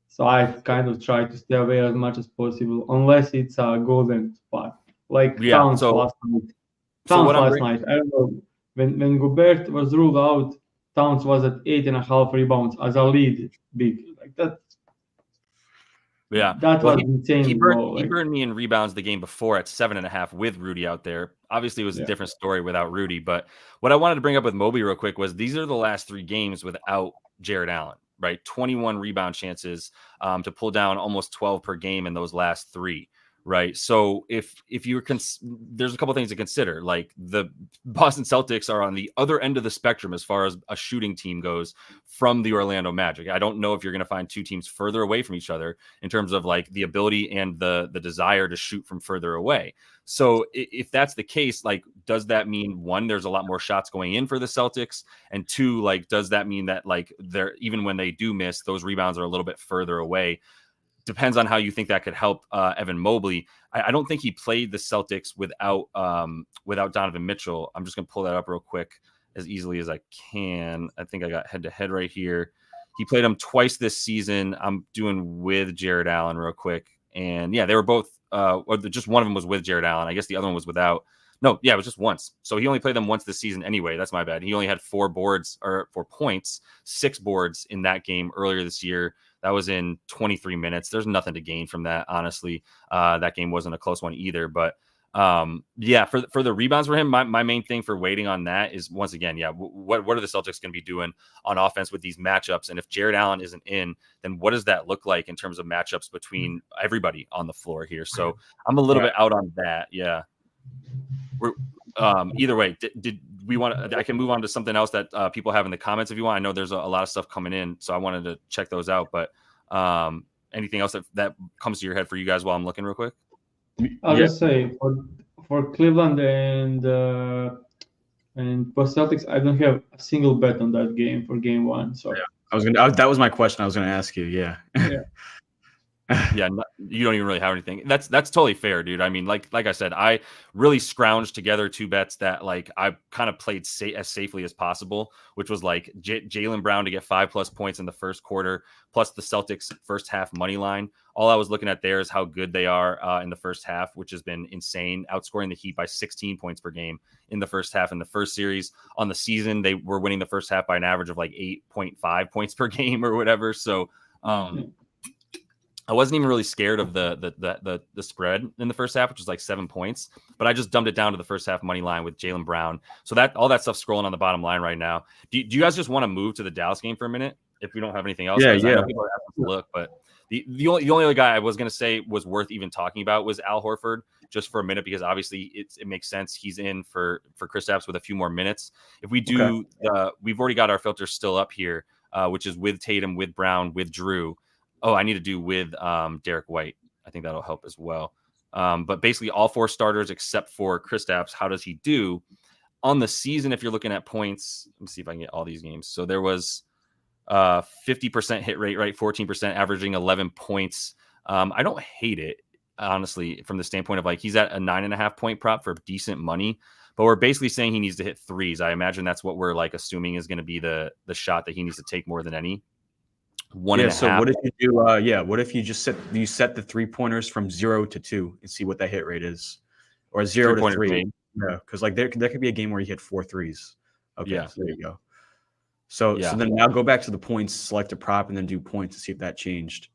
[SPEAKER 3] So I kind of try to stay away as much as possible, unless it's a golden spot, like Towns last night. I don't know, when Gobert was ruled out, Towns was at 8.5 rebounds as a lead big, like that.
[SPEAKER 1] Yeah,
[SPEAKER 3] that was insane.
[SPEAKER 1] He burned me in rebounds the game before at 7.5 with Rudy out there. Obviously, it was a different story without Rudy. But what I wanted to bring up with Mobley real quick was these are the last 3 games without Jared Allen, right? 21 rebound chances to pull down almost 12 per game in those last 3. Right. So if you're there's a couple things to consider. Like the Boston Celtics are on the other end of the spectrum as far as a shooting team goes from the Orlando Magic. I don't know if you're going to find 2 teams further away from each other in terms of like the ability and the desire to shoot from further away. So if that's the case, like, does that mean 1, there's a lot more shots going in for the Celtics, and 2, like, does that mean that like they're, even when they do miss, those rebounds are a little bit further away? Depends on how you think that could help Evan Mobley. I don't think he played the Celtics without Donovan Mitchell. I'm just going to pull that up real quick as easily as I can. I think I got head-to-head right here. He played him twice this season. I'm doing with Jared Allen real quick. And, yeah, they were both just one of them was with Jared Allen. I guess the other one was without. No, yeah, it was just once. So he only played them once this season anyway. That's my bad. He only had 4 points, 6 boards in that game earlier this year. That was in 23 minutes. There's nothing to gain from that, honestly. That game wasn't a close one either. But yeah, for the rebounds for him, my main thing for waiting on that is, once again, yeah, what are the Celtics going to be doing on offense with these matchups? And if Jared Allen isn't in, then what does that look like in terms of matchups between everybody on the floor here? So I'm a little bit out on that. Yeah. We're either way, did we want to, I can move on to something else that people have in the comments if you want. I know there's a lot of stuff coming in, so I wanted to check those out, but anything else that comes to your head for you guys while I'm looking real quick?
[SPEAKER 3] I'll just say for Cleveland and for Celtics, I don't have a single bet on that game for game 1. So
[SPEAKER 2] yeah, that was my question. I was gonna ask you. Yeah.
[SPEAKER 1] Yeah, you don't even really have anything. That's totally fair, dude. I mean, like I said, I really scrounged together 2 bets that like I kind of played as safely as possible, which was like Jaylen Brown to get 5+ points in the first quarter, plus the Celtics first half money line. All I was looking at there is how good they are in the first half, which has been insane, outscoring the Heat by 16 points per game in the first half. In the first series on the season, they were winning the first half by an average of like 8.5 points per game or whatever. So I wasn't even really scared of the spread in the first half, which was like 7 points, but I just dumped it down to the first half money line with Jaylen Brown. So that all that stuff's scrolling on the bottom line right now. Do you guys just want to move to the Dallas game for a minute if we don't have anything else?
[SPEAKER 2] Yeah.
[SPEAKER 1] I know people are asking to look, but the only other guy I was going to say was worth even talking about was Al Horford, just for a minute, because obviously it makes sense. He's in for Kristaps with a few more minutes. If we do, we've already got our filters still up here, which is with Tatum, with Brown, with Drew. Oh, I need to do with Derek White. I think that'll help as well. But basically all 4 starters except for Kristaps. How does he do on the season? If you're looking at points, let me see if I can get all these games. So there was 50% hit rate, right? 14%, averaging 11 points. I don't hate it, honestly, from the standpoint of like he's at a 9.5 point prop for decent money. But we're basically saying he needs to hit threes. I imagine that's what we're like assuming is going to be the shot that he needs to take more than any. 1.5.
[SPEAKER 2] So what if you do? What if you just set the 3-pointers from 0 to 2 and see what that hit rate is, or 0 to 3? Yeah, because like there could be a game where you hit 4 threes. Okay,
[SPEAKER 1] yeah.
[SPEAKER 2] So there you go. So then now go back to the points, select a prop, and then do points to see if that changed.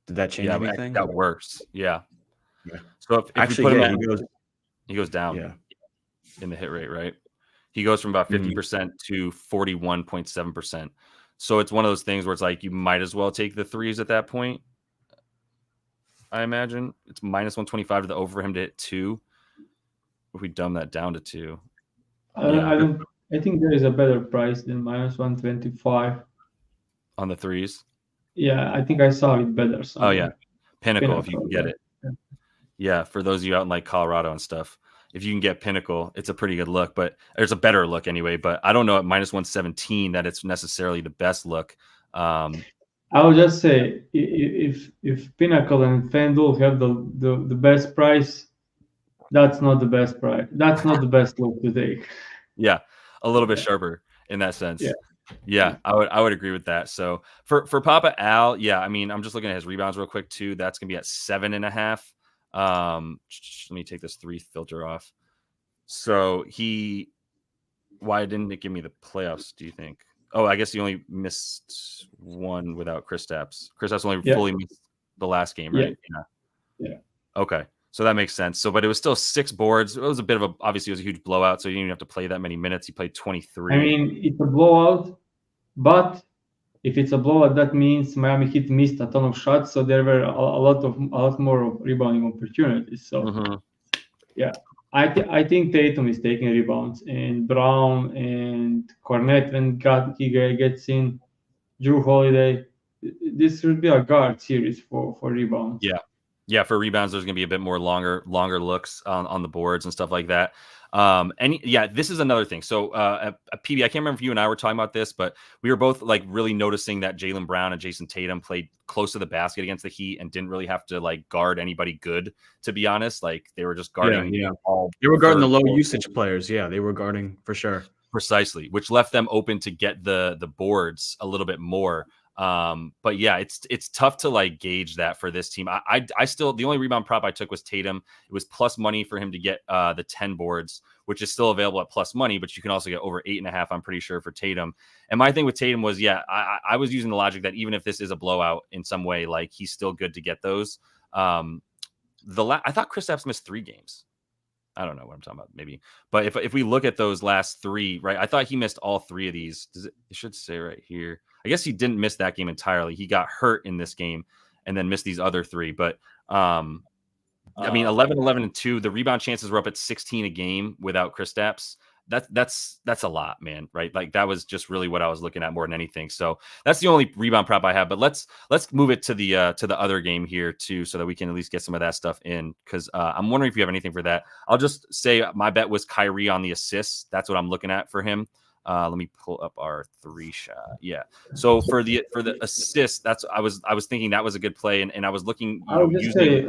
[SPEAKER 2] Did that change anything?
[SPEAKER 1] That works. Yeah.
[SPEAKER 2] Yeah.
[SPEAKER 1] So if
[SPEAKER 2] actually,
[SPEAKER 1] you put him he goes down.
[SPEAKER 2] Yeah.
[SPEAKER 1] In the hit rate, right? He goes from about 50% to 41.7%. So it's one of those things where it's like you might as well take the threes at that point. I imagine it's minus 125 to the over for him to hit 2. If we dumb that down to 2,
[SPEAKER 3] I think there is a better price than minus 125
[SPEAKER 1] on the threes.
[SPEAKER 3] Yeah, I think I saw it better.
[SPEAKER 1] Oh yeah, Pinnacle if you can get it. Yeah, for those of you out in like Colorado and stuff, if you can get Pinnacle, it's a pretty good look, but there's a better look anyway. But I don't know at minus 117 that it's necessarily the best look.
[SPEAKER 3] I would just say if Pinnacle and FanDuel have the best price, that's not the best price. That's not the best look to take.
[SPEAKER 1] Yeah, a little bit sharper in that sense. Yeah, I would agree with that. So for Papa Al, yeah, I mean, I'm just looking at his rebounds real quick too. That's gonna be at 7.5. Let me take this 3 filter off. So why didn't it give me the playoffs, do you think? Oh, I guess he only missed one without Kristaps. Kristaps only fully missed the last game, right?
[SPEAKER 3] Yeah.
[SPEAKER 1] Okay. So that makes sense. So, but it was still 6 boards. It was a bit of obviously it was a huge blowout. So you didn't even have to play that many minutes. He played 23.
[SPEAKER 3] I mean, it's a blowout, but if it's a blowout, that means Miami Heat missed a ton of shots. So there were a lot more of rebounding opportunities. So yeah, I think Tatum is taking rebounds, and Brown and Cornette when he gets in, Drew Holiday. This should be a guard series for rebounds.
[SPEAKER 1] Yeah, for rebounds, there's going to be a bit more longer looks on the boards and stuff like that. This is another thing. So a PB, I can't remember if you and I were talking about this, but we were both like really noticing that Jaylen Brown and Jason Tatum played close to the basket against the Heat and didn't really have to like guard anybody good, to be honest. Like they were just guarding.
[SPEAKER 2] They were guarding the low usage players. Yeah, they were guarding for sure.
[SPEAKER 1] Precisely, which left them open to get the boards a little bit more. But yeah, it's tough to like gauge that for this team. I still, the only rebound prop I took was Tatum. It was plus money for him to get the 10 boards, which is still available at plus money, but you can also get over 8.5, I'm pretty sure, for Tatum. And my thing with Tatum was, yeah, I was using the logic that even if this is a blowout in some way, like he's still good to get those. I thought Kristaps missed 3 games. I don't know what I'm talking about, maybe. But if we look at those last 3, right, I thought he missed all 3 of these. It should say right here. I guess he didn't miss that game entirely. He got hurt in this game and then missed these other 3. But I mean, 11, 11, and 2. The rebound chances were up at 16 a game without Kristaps. That's a lot, man, right? Like that was just really what I was looking at more than anything. So that's the only rebound prop I have. But let's move it to the other game here too, so that we can at least get some of that stuff in. Because I'm wondering if you have anything for that. I'll just say my bet was Kyrie on the assists. That's what I'm looking at for him. Let me pull up our 3 shot. Yeah. So for the assist, that's I was thinking that was a good play, and I was looking.
[SPEAKER 3] I would just say,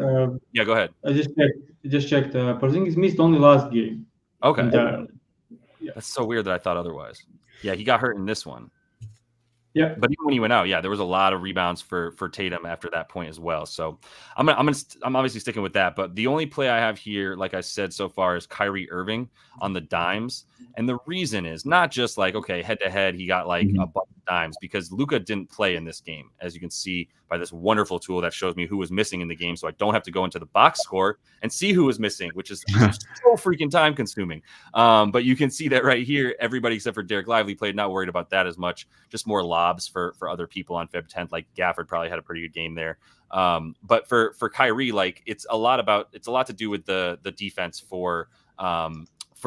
[SPEAKER 1] yeah, go ahead.
[SPEAKER 3] I just checked. Porzingis missed only last game.
[SPEAKER 1] Okay.
[SPEAKER 3] Entirely.
[SPEAKER 1] Yeah. That's so weird that I thought otherwise. Yeah, he got hurt in this one.
[SPEAKER 3] Yeah,
[SPEAKER 1] but even when he went out, yeah, there was a lot of rebounds for Tatum after that point as well. So I'm obviously sticking with that. But the only play I have here, like I said so far, is Kyrie Irving on the dimes. And the reason is not just like, okay, head to head, he got like a bunch of dimes, because Luka didn't play in this game, as you can see by this wonderful tool that shows me who was missing in the game. So I don't have to go into the box score and see who was missing, which is so freaking time consuming. But you can see that right here, everybody except for Derek Lively played, not worried about that as much, just more lobs for other people on Feb 10th. Like Gafford probably had a pretty good game there. But for Kyrie, like it's a lot to do with the defense for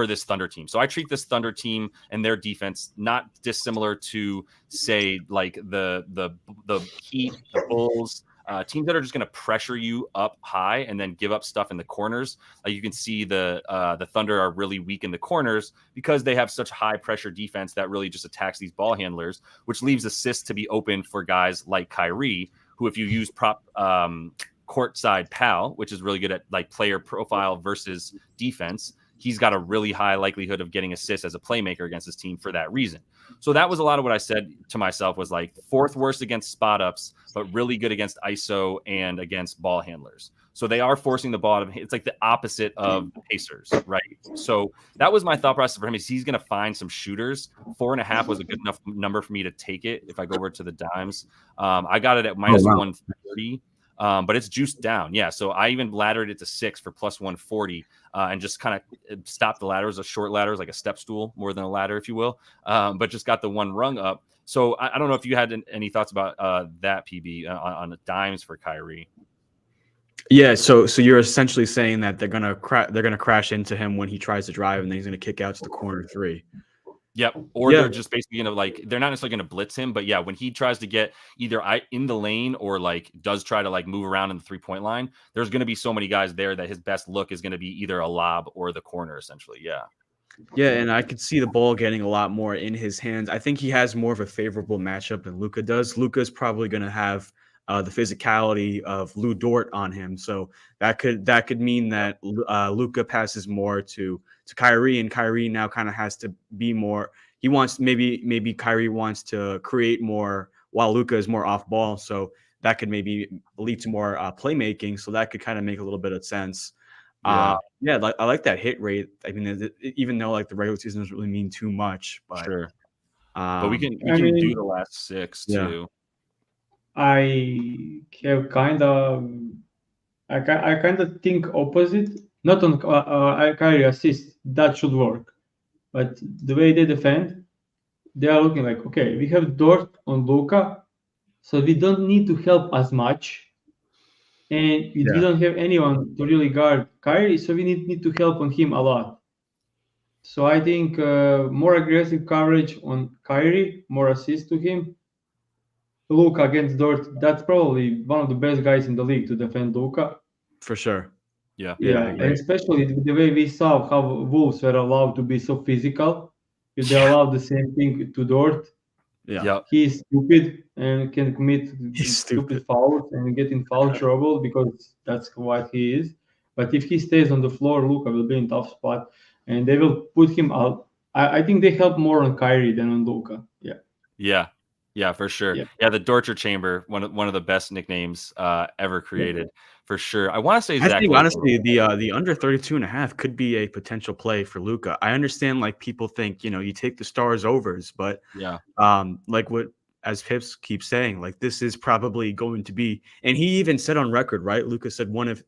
[SPEAKER 1] this Thunder team. So I treat this Thunder team and their defense not dissimilar to, say, like the Heat, the Bulls, teams that are just going to pressure you up high and then give up stuff in the corners. Like you can see the Thunder are really weak in the corners because they have such high pressure defense that really just attacks these ball handlers, which leaves assists to be open for guys like Kyrie, who, if you use prop courtside pal, which is really good at like player profile versus defense, he's got a really high likelihood of getting assists as a playmaker against his team for that reason. So that was a lot of what I said to myself, was like 4th worst against spot ups, but really good against ISO and against ball handlers. So they are forcing the ball. It's like the opposite of the Pacers, right? So that was my thought process for him, is he's going to find some shooters. 4.5 was a good enough number for me to take it. If I go over to the dimes, I got it at minus 130. But it's juiced down. Yeah. So I even laddered it to 6 for plus 140 and just kind of stopped the ladder. It was a short ladder, it was like a step stool more than a ladder, if you will. But just got the one rung up. So I don't know if you had any thoughts about that, PB, on the dimes for Kyrie.
[SPEAKER 2] Yeah, so you're essentially saying that they're gonna crash into him when he tries to drive, and then he's gonna kick out to the corner 3.
[SPEAKER 1] Yep. Or they're just basically going to, like, they're not necessarily going to blitz him, but yeah, when he tries to get either in the lane or like does try to like move around in the 3-point line, there's going to be so many guys there that his best look is going to be either a lob or the corner, essentially. Yeah.
[SPEAKER 2] Yeah, and I could see the ball getting a lot more in his hands. I think he has more of a favorable matchup than Luka does. Luka's probably going to have the physicality of Lou Dort on him, so that could mean that Luka passes more to Kyrie, and Kyrie now kind of has to be more. He wants maybe Kyrie wants to create more while Luka is more off ball, so that could maybe lead to more playmaking. So that could kind of make a little bit of sense. I like that hit rate. I mean, even though like the regular season doesn't really mean too much, but
[SPEAKER 1] sure. But we can do the last 6 too.
[SPEAKER 3] I have kind of think opposite. Not on Kyrie assist, that should work, but the way they defend, they are looking like, okay, we have Dort on Luka, so we don't need to help as much, and we don't have anyone to really guard Kyrie, so we need to help on him a lot. So I think more aggressive coverage on Kyrie, more assists to him. Luka against Dort, that's probably one of the best guys in the league to defend Luka.
[SPEAKER 2] For sure.
[SPEAKER 3] Yeah, and especially the way we saw how Wolves were allowed to be so physical. If they allowed the same thing to Dort, he's stupid and can commit stupid fouls and get in foul trouble because that's what he is. But if he stays on the floor, Luka will be in tough spot, and they will put him out. I think they help more on Kyrie than on Luka. Yeah.
[SPEAKER 1] Yeah. Yeah, for sure. Yeah, the torture chamber, one of the best nicknames ever created, for sure. I want to say
[SPEAKER 2] I
[SPEAKER 1] Zach
[SPEAKER 2] think
[SPEAKER 1] Logan.
[SPEAKER 2] honestly the under 32.5 could be a potential play for Luka. I understand like people think, you take the stars overs, but
[SPEAKER 1] Yeah,
[SPEAKER 2] like what as Pips keeps saying, like this is probably going to be, and he even said on record, right? Luka said one of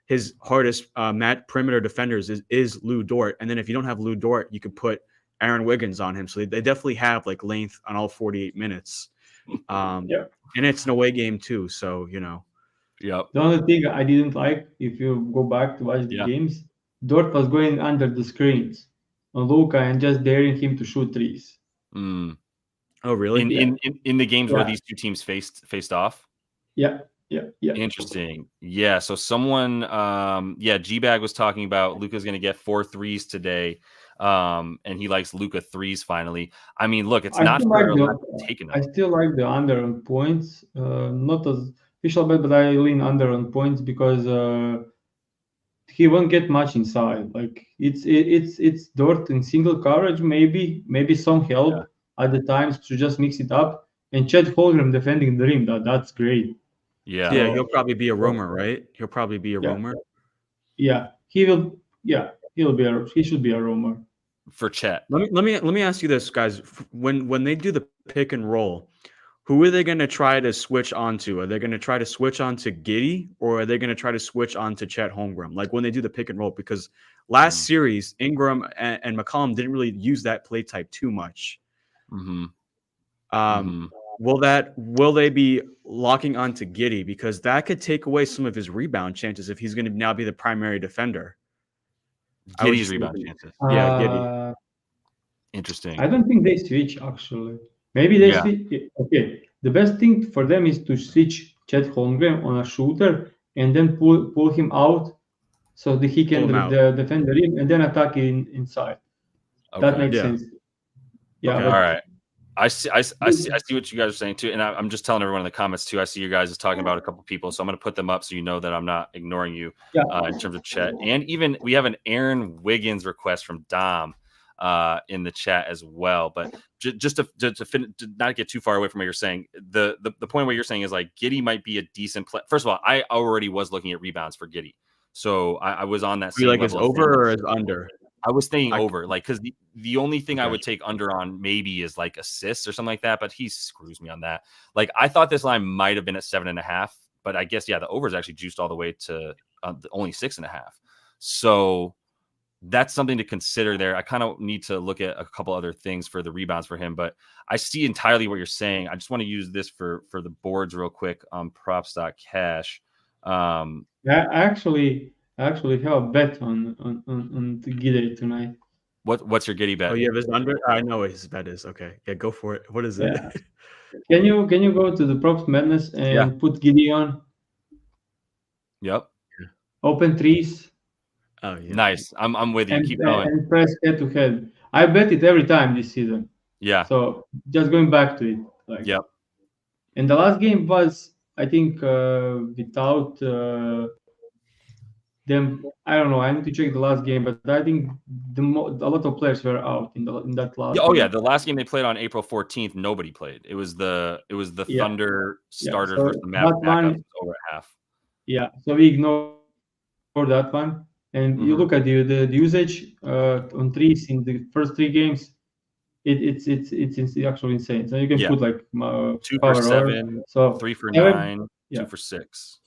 [SPEAKER 2] his hardest perimeter defenders is Lou Dort, and then if you don't have Lou Dort, you could put Aaron Wiggins on him. So they definitely have like length on all 48 minutes. And it's an away game too, so
[SPEAKER 1] yep.
[SPEAKER 3] The only thing I didn't like, if you go back to watch the games, Dort was going under the screens on Luka and just daring him to shoot threes.
[SPEAKER 1] Mm.
[SPEAKER 2] Oh, really?
[SPEAKER 1] In the games where these two teams faced off?
[SPEAKER 3] Yeah.
[SPEAKER 1] Interesting. Yeah. So someone, G-Bag was talking about Luka's going to get 4 threes today. And he likes Luka threes finally. I mean, look, it's not fair taking them.
[SPEAKER 3] I still like the under on points. Not as official bet, but I lean under on points because he won't get much inside. Like it's Dort in single coverage, maybe some help at the times to just mix it up. And Chet Holmgren defending the rim. That's great.
[SPEAKER 1] Yeah.
[SPEAKER 2] Yeah, he'll probably be a roamer, right? He'll probably be a roamer.
[SPEAKER 3] Yeah, he will. Yeah, he should be a roamer.
[SPEAKER 1] For Chet.
[SPEAKER 2] Let me ask you this, guys. When they do the pick and roll, who are they going to try to switch onto? Are they going to try to switch onto Giddey, or are they going to try to switch onto Chet Holmgren? Like when they do the pick and roll, because last series Ingram and McCollum didn't really use that play type too much. Will they be locking onto Giddey, because that could take away some of his rebound chances if he's going to now be the primary defender?
[SPEAKER 1] Giddey's rebound chances.
[SPEAKER 2] Yeah, Giddey.
[SPEAKER 1] Interesting.
[SPEAKER 3] I don't think they switch actually. Maybe they switch. Okay, the best thing for them is to switch Chet Holmgren on a shooter and then pull him out so that he can defend the rim and then attack inside. Okay. That makes sense. Yeah.
[SPEAKER 1] Okay. All right. I see what you guys are saying too, and I'm just telling everyone in the comments too. I see you guys is talking about a couple people, so I'm going to put them up so you know that I'm not ignoring you in terms of chat. And even we have an Aaron Wiggins request from Dom in the chat as well. But just to not get too far away from what you're saying, the point what you're saying is like Giddey might be a decent play. First of all, I already was looking at rebounds for Giddey, so I was on that.
[SPEAKER 2] You like his over or his under?
[SPEAKER 1] I was thinking over, like, because the only thing I would take under on maybe is like assists or something like that, but he screws me on that. Like, I thought this line might have been at 7.5, but I guess, the over is actually juiced all the way to only 6.5. So that's something to consider there. I kind of need to look at a couple other things for the rebounds for him, but I see entirely what you're saying. I just want to use this for the boards real quick on props.cash.
[SPEAKER 3] I actually have a bet on the Giddey tonight.
[SPEAKER 1] What's your Giddey bet?
[SPEAKER 2] Oh, you have his under? I know what his bet is. Okay. Yeah, go for it. What is it?
[SPEAKER 3] Can you go to the Props Madness and put Giddey on?
[SPEAKER 1] Yep.
[SPEAKER 3] Open threes.
[SPEAKER 2] Oh, yeah.
[SPEAKER 1] Nice. I'm with you. Keep going.
[SPEAKER 3] And press head to head. I bet it every time this season.
[SPEAKER 1] Yeah.
[SPEAKER 3] So just going back to it.
[SPEAKER 1] Yep.
[SPEAKER 3] And the last game was, I think, without them. I don't know. I need to check the last game, but I think a lot of players were out in that last.
[SPEAKER 1] Oh yeah, the last game they played on April 14th, nobody played. It was the Thunder starters versus the Mavs backups over at half. Yeah,
[SPEAKER 3] so we ignore that one, and you look at the usage on threes in the first 3 games. It's actually insane. So you can put like
[SPEAKER 1] 2 for 7, so 3 for 9, 2 for 6,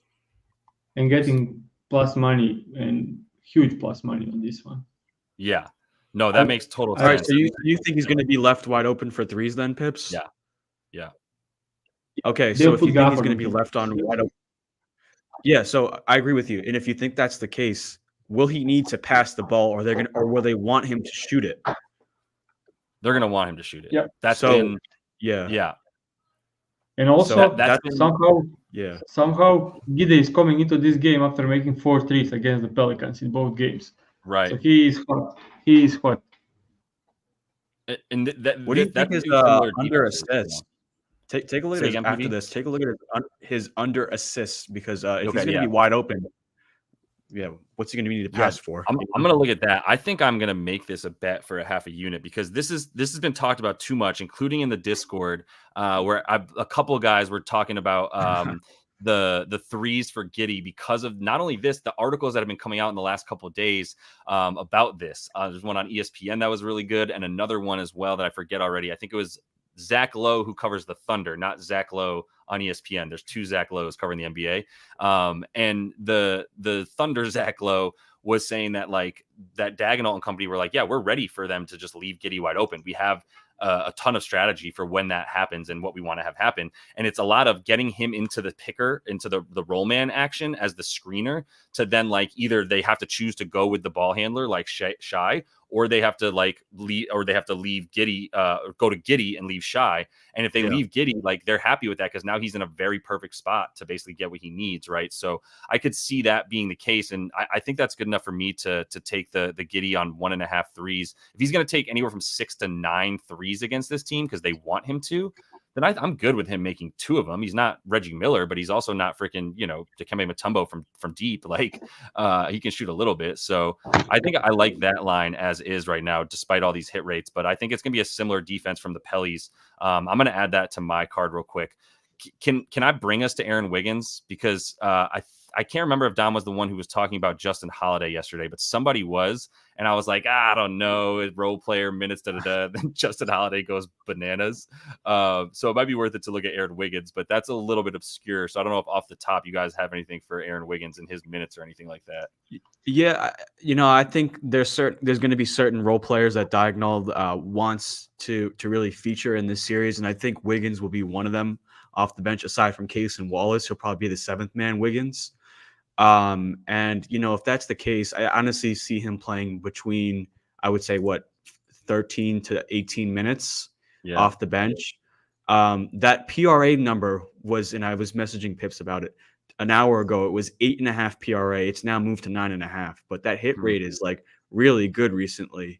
[SPEAKER 3] and getting plus money and huge plus money on this one.
[SPEAKER 1] Yeah, no, that makes total sense.
[SPEAKER 2] All right, so you think he's going to be left wide open for threes then, Pips?
[SPEAKER 1] Yeah.
[SPEAKER 2] Okay, so if you think he's going to be left on wide open, so I agree with you. And if you think that's the case, will he need to pass the ball, or will they want him to shoot it?
[SPEAKER 1] They're going to want him to shoot it.
[SPEAKER 3] Yeah,
[SPEAKER 1] that's
[SPEAKER 2] yeah.
[SPEAKER 3] And also somehow Giddey is coming into this game after making 4 threes against the Pelicans in both games.
[SPEAKER 1] Right.
[SPEAKER 3] So he is hot.
[SPEAKER 1] And
[SPEAKER 2] what do you think is under assists? Take a look at his after this. Take a look at his under assists, because if he's going to be wide open, what's he going to need to pass for?
[SPEAKER 1] I'm going to look at that. I think I'm going to make this a bet for a half a unit because this has been talked about too much, including in the Discord, where a couple of guys were talking about the threes for Giddey because of not only this, the articles that have been coming out in the last couple of days about this. There's one on ESPN that was really good, and another one as well that I forget already. I think it was Zach Lowe, who covers the Thunder, not Zach Lowe on ESPN. There's two Zach Lowe's covering the NBA. And the Thunder Zach Lowe was saying that like that Dagnall and company were like, yeah, we're ready for them to just leave Giddey wide open. We have a ton of strategy for when that happens and what we want to have happen. And it's a lot of getting him into the picker, into the roll man action as the screener to then like either they have to choose to go with the ball handler like Shy, or they have to like leave, or they have to leave Giddey, go to Giddey and leave Shy. And if they leave Giddey, like they're happy with that because now he's in a very perfect spot to basically get what he needs, right? So I could see that being the case, and I think that's good enough for me to take the Giddey on 1.5 threes. If he's going to take anywhere from 6 to 9 threes against this team because they want him to, then I'm good with him making 2 of them. He's not Reggie Miller, but he's also not freaking, Dikembe Mutombo from deep. Like he can shoot a little bit. So I think I like that line as is right now, despite all these hit rates. But I think it's going to be a similar defense from the Pellies. I'm going to add that to my card real quick. Can I bring us to Aaron Wiggins? Because I can't remember if Dom was the one who was talking about Justin Holiday yesterday, but somebody was. And I was like, I don't know, role player minutes, Then Justin Holiday goes bananas. So it might be worth it to look at Aaron Wiggins, but that's a little bit obscure. So I don't know if off the top you guys have anything for Aaron Wiggins and his minutes or anything like that.
[SPEAKER 2] Yeah, I think there's going to be certain role players that Dagnall wants to really feature in this series, and I think Wiggins will be one of them off the bench. Aside from Case and Wallace, he'll probably be the 7th man. Wiggins. And if that's the case, I honestly see him playing between, I would say 13 to 18 minutes off the bench. That PRA number was, and I was messaging Pips about it an hour ago, it was 8.5 PRA. It's now moved to 9.5, but that hit rate is like really good recently.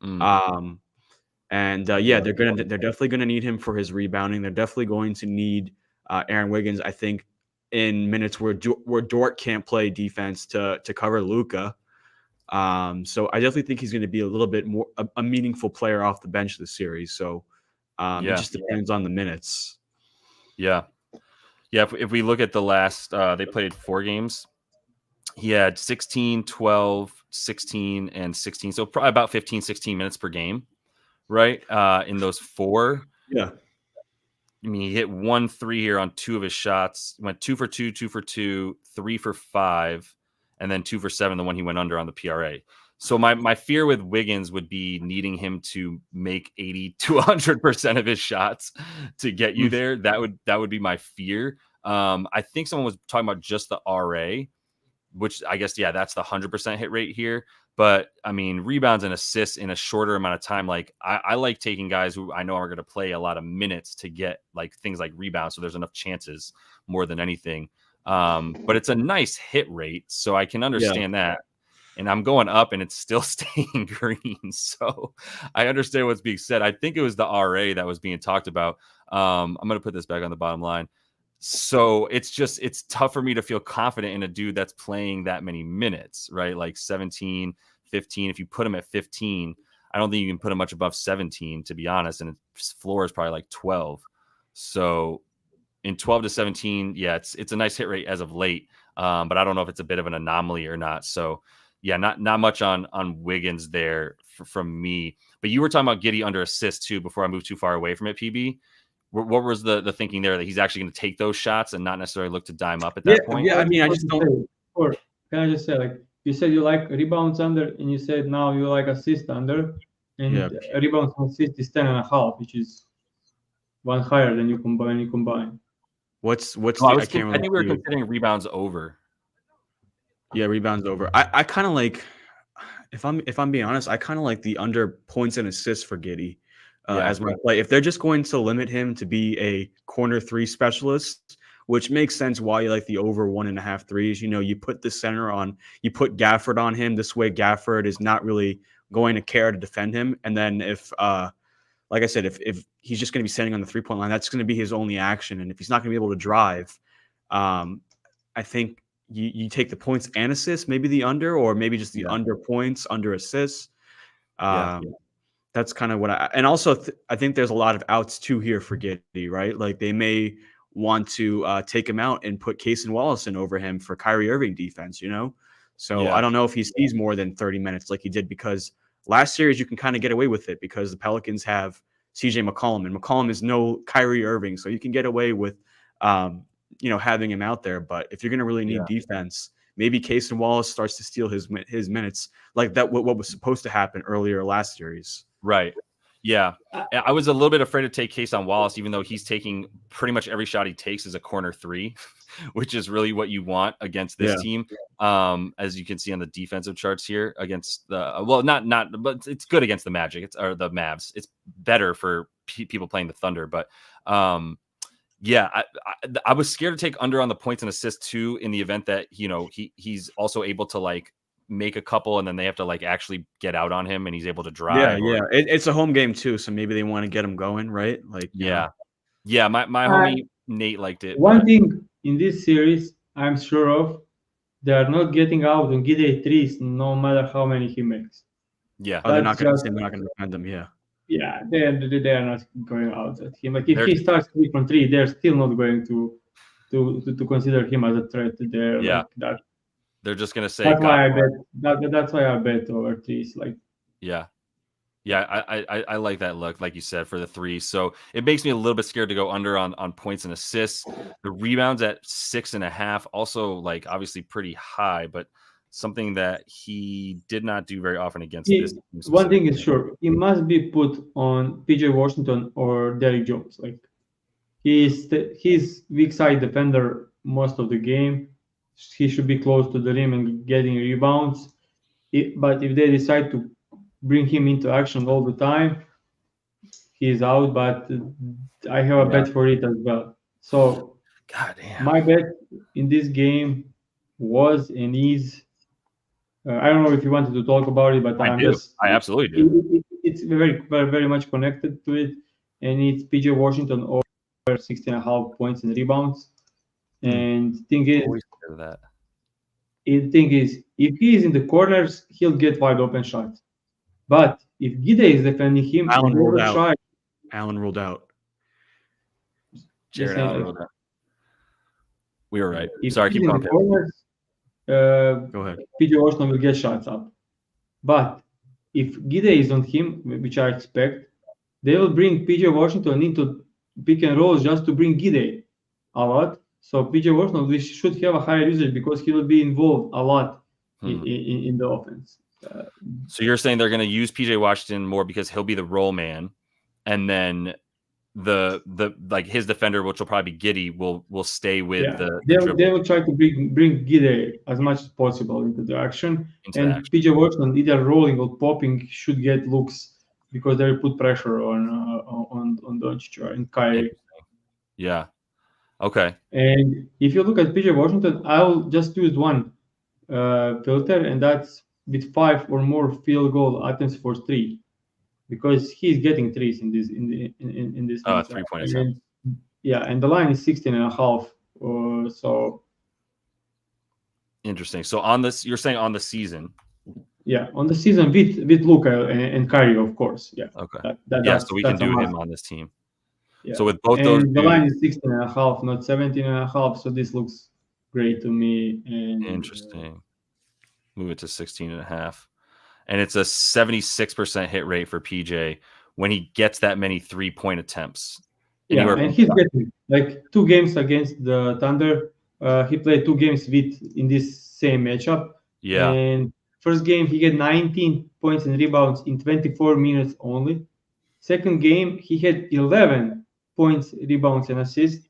[SPEAKER 2] They're definitely going to need him for his rebounding. They're definitely going to need Aaron Wiggins, I think, in minutes where Dort can't play defense to cover Luka. So I definitely think he's going to be a little bit more a meaningful player off the bench this series. So it just depends on the minutes.
[SPEAKER 1] Yeah. If we look at the last, they played 4 games. He had 16, 12, 16, and 16. So probably about 15, 16 minutes per game, right? In those 4.
[SPEAKER 2] Yeah.
[SPEAKER 1] I mean, he hit 1 3 here on 2 of his shots. Went 2 for 2, 2 for 2, 3 for 5, and then 2 for 7, the one he went under on the PRA. So my fear with Wiggins would be needing him to make 80 to 100% of his shots to get you there. That would be my fear. I think someone was talking about just the RA, which I guess, that's the 100% hit rate here. But I mean, rebounds and assists in a shorter amount of time. Like I like taking guys who I know are going to play a lot of minutes to get like things like rebounds. So there's enough chances more than anything. But it's a nice hit rate. So I can understand that. And I'm going up and it's still staying green. So I understand what's being said. I think it was the RA that was being talked about. I'm going to put this back on the bottom line. So it's tough for me to feel confident in a dude that's playing that many minutes, right? Like 17, 15. If you put him at 15, I don't think you can put him much above 17, to be honest. And his floor is probably like 12. So in 12 to 17, it's a nice hit rate as of late. But I don't know if it's a bit of an anomaly or not. So not much on Wiggins there from me. But you were talking about Giddey under assist too before I moved too far away from it, PB. What was the thinking there, that he's actually going to take those shots and not necessarily look to dime up at that point?
[SPEAKER 2] Yeah, I mean, I just don't.
[SPEAKER 3] Or can I just say, like you said, you like rebounds under, and you said now you like assist under, and rebounds and assist is 10.5, which is one higher than you combine.
[SPEAKER 2] What's
[SPEAKER 1] I think we were considering rebounds over.
[SPEAKER 2] Yeah, rebounds over. I kind of like, if I'm being honest, I kind of like the under points and assists for Giddey. As my play. If they're just going to limit him to be a corner 3 specialist, which makes sense why you like the over 1.5 threes. You put the center on, you put Gafford on him. This way, Gafford is not really going to care to defend him. And then if, like I said, if he's just going to be standing on the 3-point line, that's going to be his only action. And if he's not going to be able to drive, I think you take the points and assists, maybe the under, or maybe just the under points, under assists. That's kind of what and also I think there's a lot of outs too here for Giddey, right? Like they may want to take him out and put Case and Wallace in over him for Kyrie Irving defense, So I don't know if he sees more than 30 minutes like he did, because last series you can kind of get away with it because the Pelicans have CJ McCollum, and McCollum is no Kyrie Irving, so you can get away with having him out there. But if you're going to really need defense, maybe Case and Wallace starts to steal his minutes, like that what was supposed to happen earlier last series.
[SPEAKER 1] Right. Yeah. I was a little bit afraid to take Case on Wallace, even though he's taking pretty much every shot he takes is a corner three, which is really what you want against this team. As you can see on the defensive charts here against but it's good against the Magic. Or the Mavs. It's better for people playing the Thunder. But I was scared to take under on the points and assists too, in the event that, he's also able to like make a couple and then they have to like actually get out on him and he's able to drive.
[SPEAKER 2] It's a home game too, so maybe they want to get him going, right? Like
[SPEAKER 1] my homie Nate liked it.
[SPEAKER 3] One thing in this series I'm sure of, they are not getting out on Giddey threes no matter how many he makes.
[SPEAKER 2] They're not going to defend him.
[SPEAKER 3] They are not going out at him. Like if he starts 3 from 3, they're still not going to consider him as a threat there. Like that.
[SPEAKER 1] They're just gonna say
[SPEAKER 3] that's why I bet. That's why I bet over threes. Like
[SPEAKER 1] I like that look, like you said, for the three. So it makes me a little bit scared to go under on points and assists. The rebounds at 6.5, also like obviously pretty high, but something that he did not do very often against this team.
[SPEAKER 3] One thing is sure, he must be put on PJ Washington or Derrick Jones. Like he's weak side defender most of the game. He should be close to the rim and getting rebounds. But if they decide to bring him into action all the time, he's out. But I have a bet for it as well. So my bet in this game was and is, I don't know if you wanted to talk about it, but I
[SPEAKER 1] absolutely do.
[SPEAKER 3] It's very, very, very much connected to it. And it's PJ Washington over 16.5 points and rebounds. And thing is, if he is in the corners, he'll get wide open shots. But if Giddey is defending him,
[SPEAKER 2] Allen ruled out.
[SPEAKER 1] Jared Allen ruled out. We were right.
[SPEAKER 3] If
[SPEAKER 1] Sorry, keep going.
[SPEAKER 3] Corners,
[SPEAKER 2] go ahead.
[SPEAKER 3] PJ Washington will get shots up. But if Giddey is on him, which I expect, they will bring PJ Washington into pick and rolls just to bring Giddey a lot. So PJ Washington should have a higher usage because he will be involved a lot in the offense.
[SPEAKER 1] So you're saying they're going to use PJ Washington more because he'll be the roll man, and then the his defender, which will probably be Giddey, will stay with
[SPEAKER 3] they will try to bring Giddey as much as possible into the action. PJ Washington, either rolling or popping, should get looks because they will put pressure on Doncic and Kyrie.
[SPEAKER 1] Yeah. Okay.
[SPEAKER 3] And if you look at PJ Washington, I'll just use one filter, and that's with 5 or more field goal attempts for 3, because he's getting threes in this
[SPEAKER 1] 3-point attempt.
[SPEAKER 3] And the line is 16.5. So
[SPEAKER 1] interesting. So on this, you're saying on the season.
[SPEAKER 3] Yeah, on the season with Luka and Kyrie, of course. Yeah.
[SPEAKER 1] Okay. So we can do him on this team.
[SPEAKER 3] Yeah.
[SPEAKER 1] So with both those,
[SPEAKER 3] the line is 16.5, not 17.5. So this looks great to me. And
[SPEAKER 1] interesting. Move it to 16.5, and it's a 76% hit rate for PJ when he gets that many 3-point attempts.
[SPEAKER 3] And he's getting like 2 games against the Thunder. He played 2 games in this same matchup.
[SPEAKER 1] Yeah.
[SPEAKER 3] And first game he had 19 points and rebounds in 24 minutes only. Second game he had 11 points, rebounds, and assists,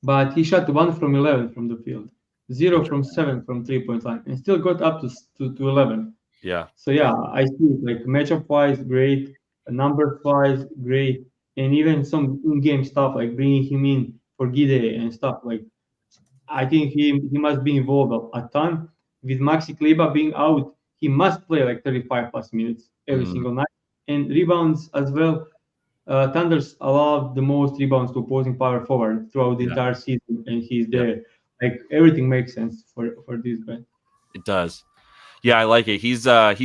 [SPEAKER 3] but he shot 1 from 11 from the field, 0 from 7 from 3-point line, and still got up to 11.
[SPEAKER 1] Yeah.
[SPEAKER 3] So I see it, like matchup wise great, number wise great, and even some in-game stuff like bringing him in for Giddey and stuff. Like I think he must be involved a ton. With Maxi Kleber being out, he must play like 35 plus minutes every single night, and rebounds as well. Thunders allowed the most rebounds to opposing power forward throughout the entire season, and he's there. Like everything makes sense for this guy.
[SPEAKER 1] It does. Yeah, I like it. He's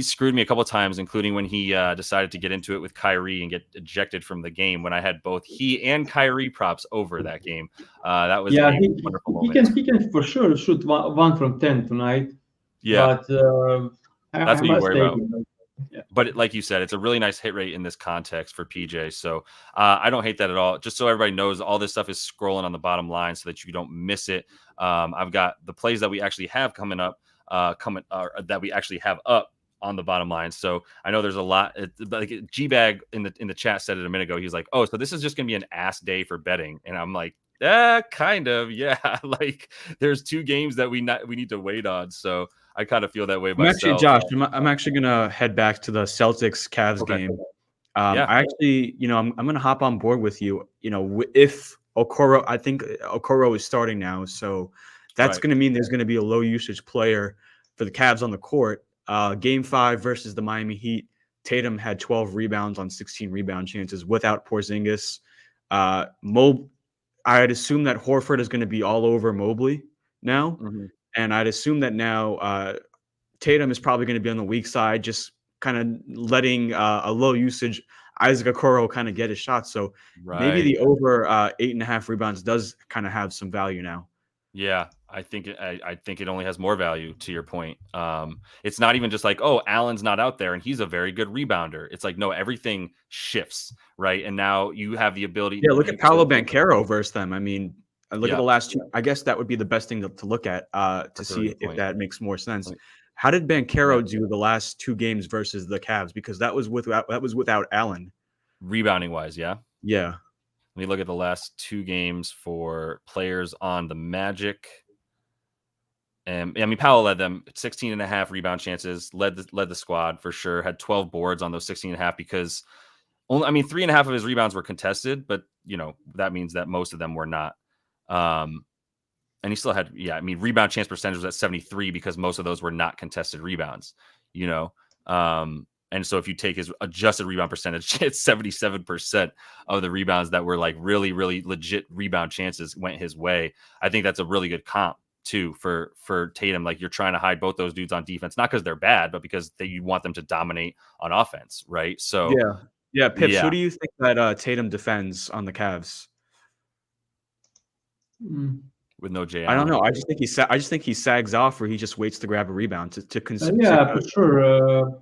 [SPEAKER 1] screwed me a couple of times, including when he decided to get into it with Kyrie and get ejected from the game when I had both he and Kyrie props over that game. That was a wonderful moment.
[SPEAKER 3] He can for sure shoot 1 from 10 tonight.
[SPEAKER 1] Yeah,
[SPEAKER 3] but
[SPEAKER 1] that's what you worry about.
[SPEAKER 3] Yeah.
[SPEAKER 1] But like you said, it's a really nice hit rate in this context for PJ. So I don't hate that at all. Just so everybody knows, all this stuff is scrolling on the bottom line so that you don't miss it. I've got the plays that we actually have coming up. That we actually have up on the bottom line. So I know there's a lot. Like G-Bag in the chat said it a minute ago. He's like, "Oh, so this is just gonna be an ass day for betting," and I'm like, kind of, yeah. Like there's 2 games that we need to wait on. So I kind of feel that way myself.
[SPEAKER 2] Actually, Josh, I'm actually gonna head back to the Celtics Cavs game.
[SPEAKER 1] Yeah.
[SPEAKER 2] I actually, I'm gonna hop on board with you. If Okoro, I think Okoro is starting now, so that's going to mean there's going to be a low usage player for the Cavs on the court. Game 5 versus the Miami Heat, Tatum had 12 rebounds on 16 rebound chances without Porzingis. I'd assume that Horford is going to be all over Mobley now. Mm-hmm. And I'd assume that now Tatum is probably going to be on the weak side, just kind of letting a low usage Isaac Okoro kind of get his shot. So maybe the over 8.5 rebounds does kind of have some value now.
[SPEAKER 1] Yeah, I think it only has more value, to your point. It's not even just like, oh, Allen's not out there and he's a very good rebounder. It's like, no, everything shifts, right? And now you have the ability.
[SPEAKER 2] Yeah, look at Paolo Banchero versus them. I mean, look at the last 2. I guess that would be the best thing to look at to see if that makes more sense. How did Banchero do the last 2 games versus the Cavs? Because that was without Allen.
[SPEAKER 1] Rebounding wise, yeah.
[SPEAKER 2] Yeah.
[SPEAKER 1] Let me look at the last 2 games for players on the Magic. And I mean, Powell led them 16.5 rebound chances, led the squad for sure, had 12 boards on those 16.5 because 3.5 of his rebounds were contested, but that means that most of them were not. And he still had, rebound chance percentage was at 73 because most of those were not contested rebounds, and so if you take his adjusted rebound percentage, it's 77% of the rebounds that were like really, really legit rebound chances went his way. I think that's a really good comp too for Tatum. Like you're trying to hide both those dudes on defense, not because they're bad, but because you want them to dominate on offense, right? So
[SPEAKER 2] yeah. Pips, who do you think that Tatum defends on the Cavs?
[SPEAKER 1] With no Jay
[SPEAKER 2] I don't know. I just think he sags off, or he just waits to grab a rebound to consider.
[SPEAKER 3] For sure.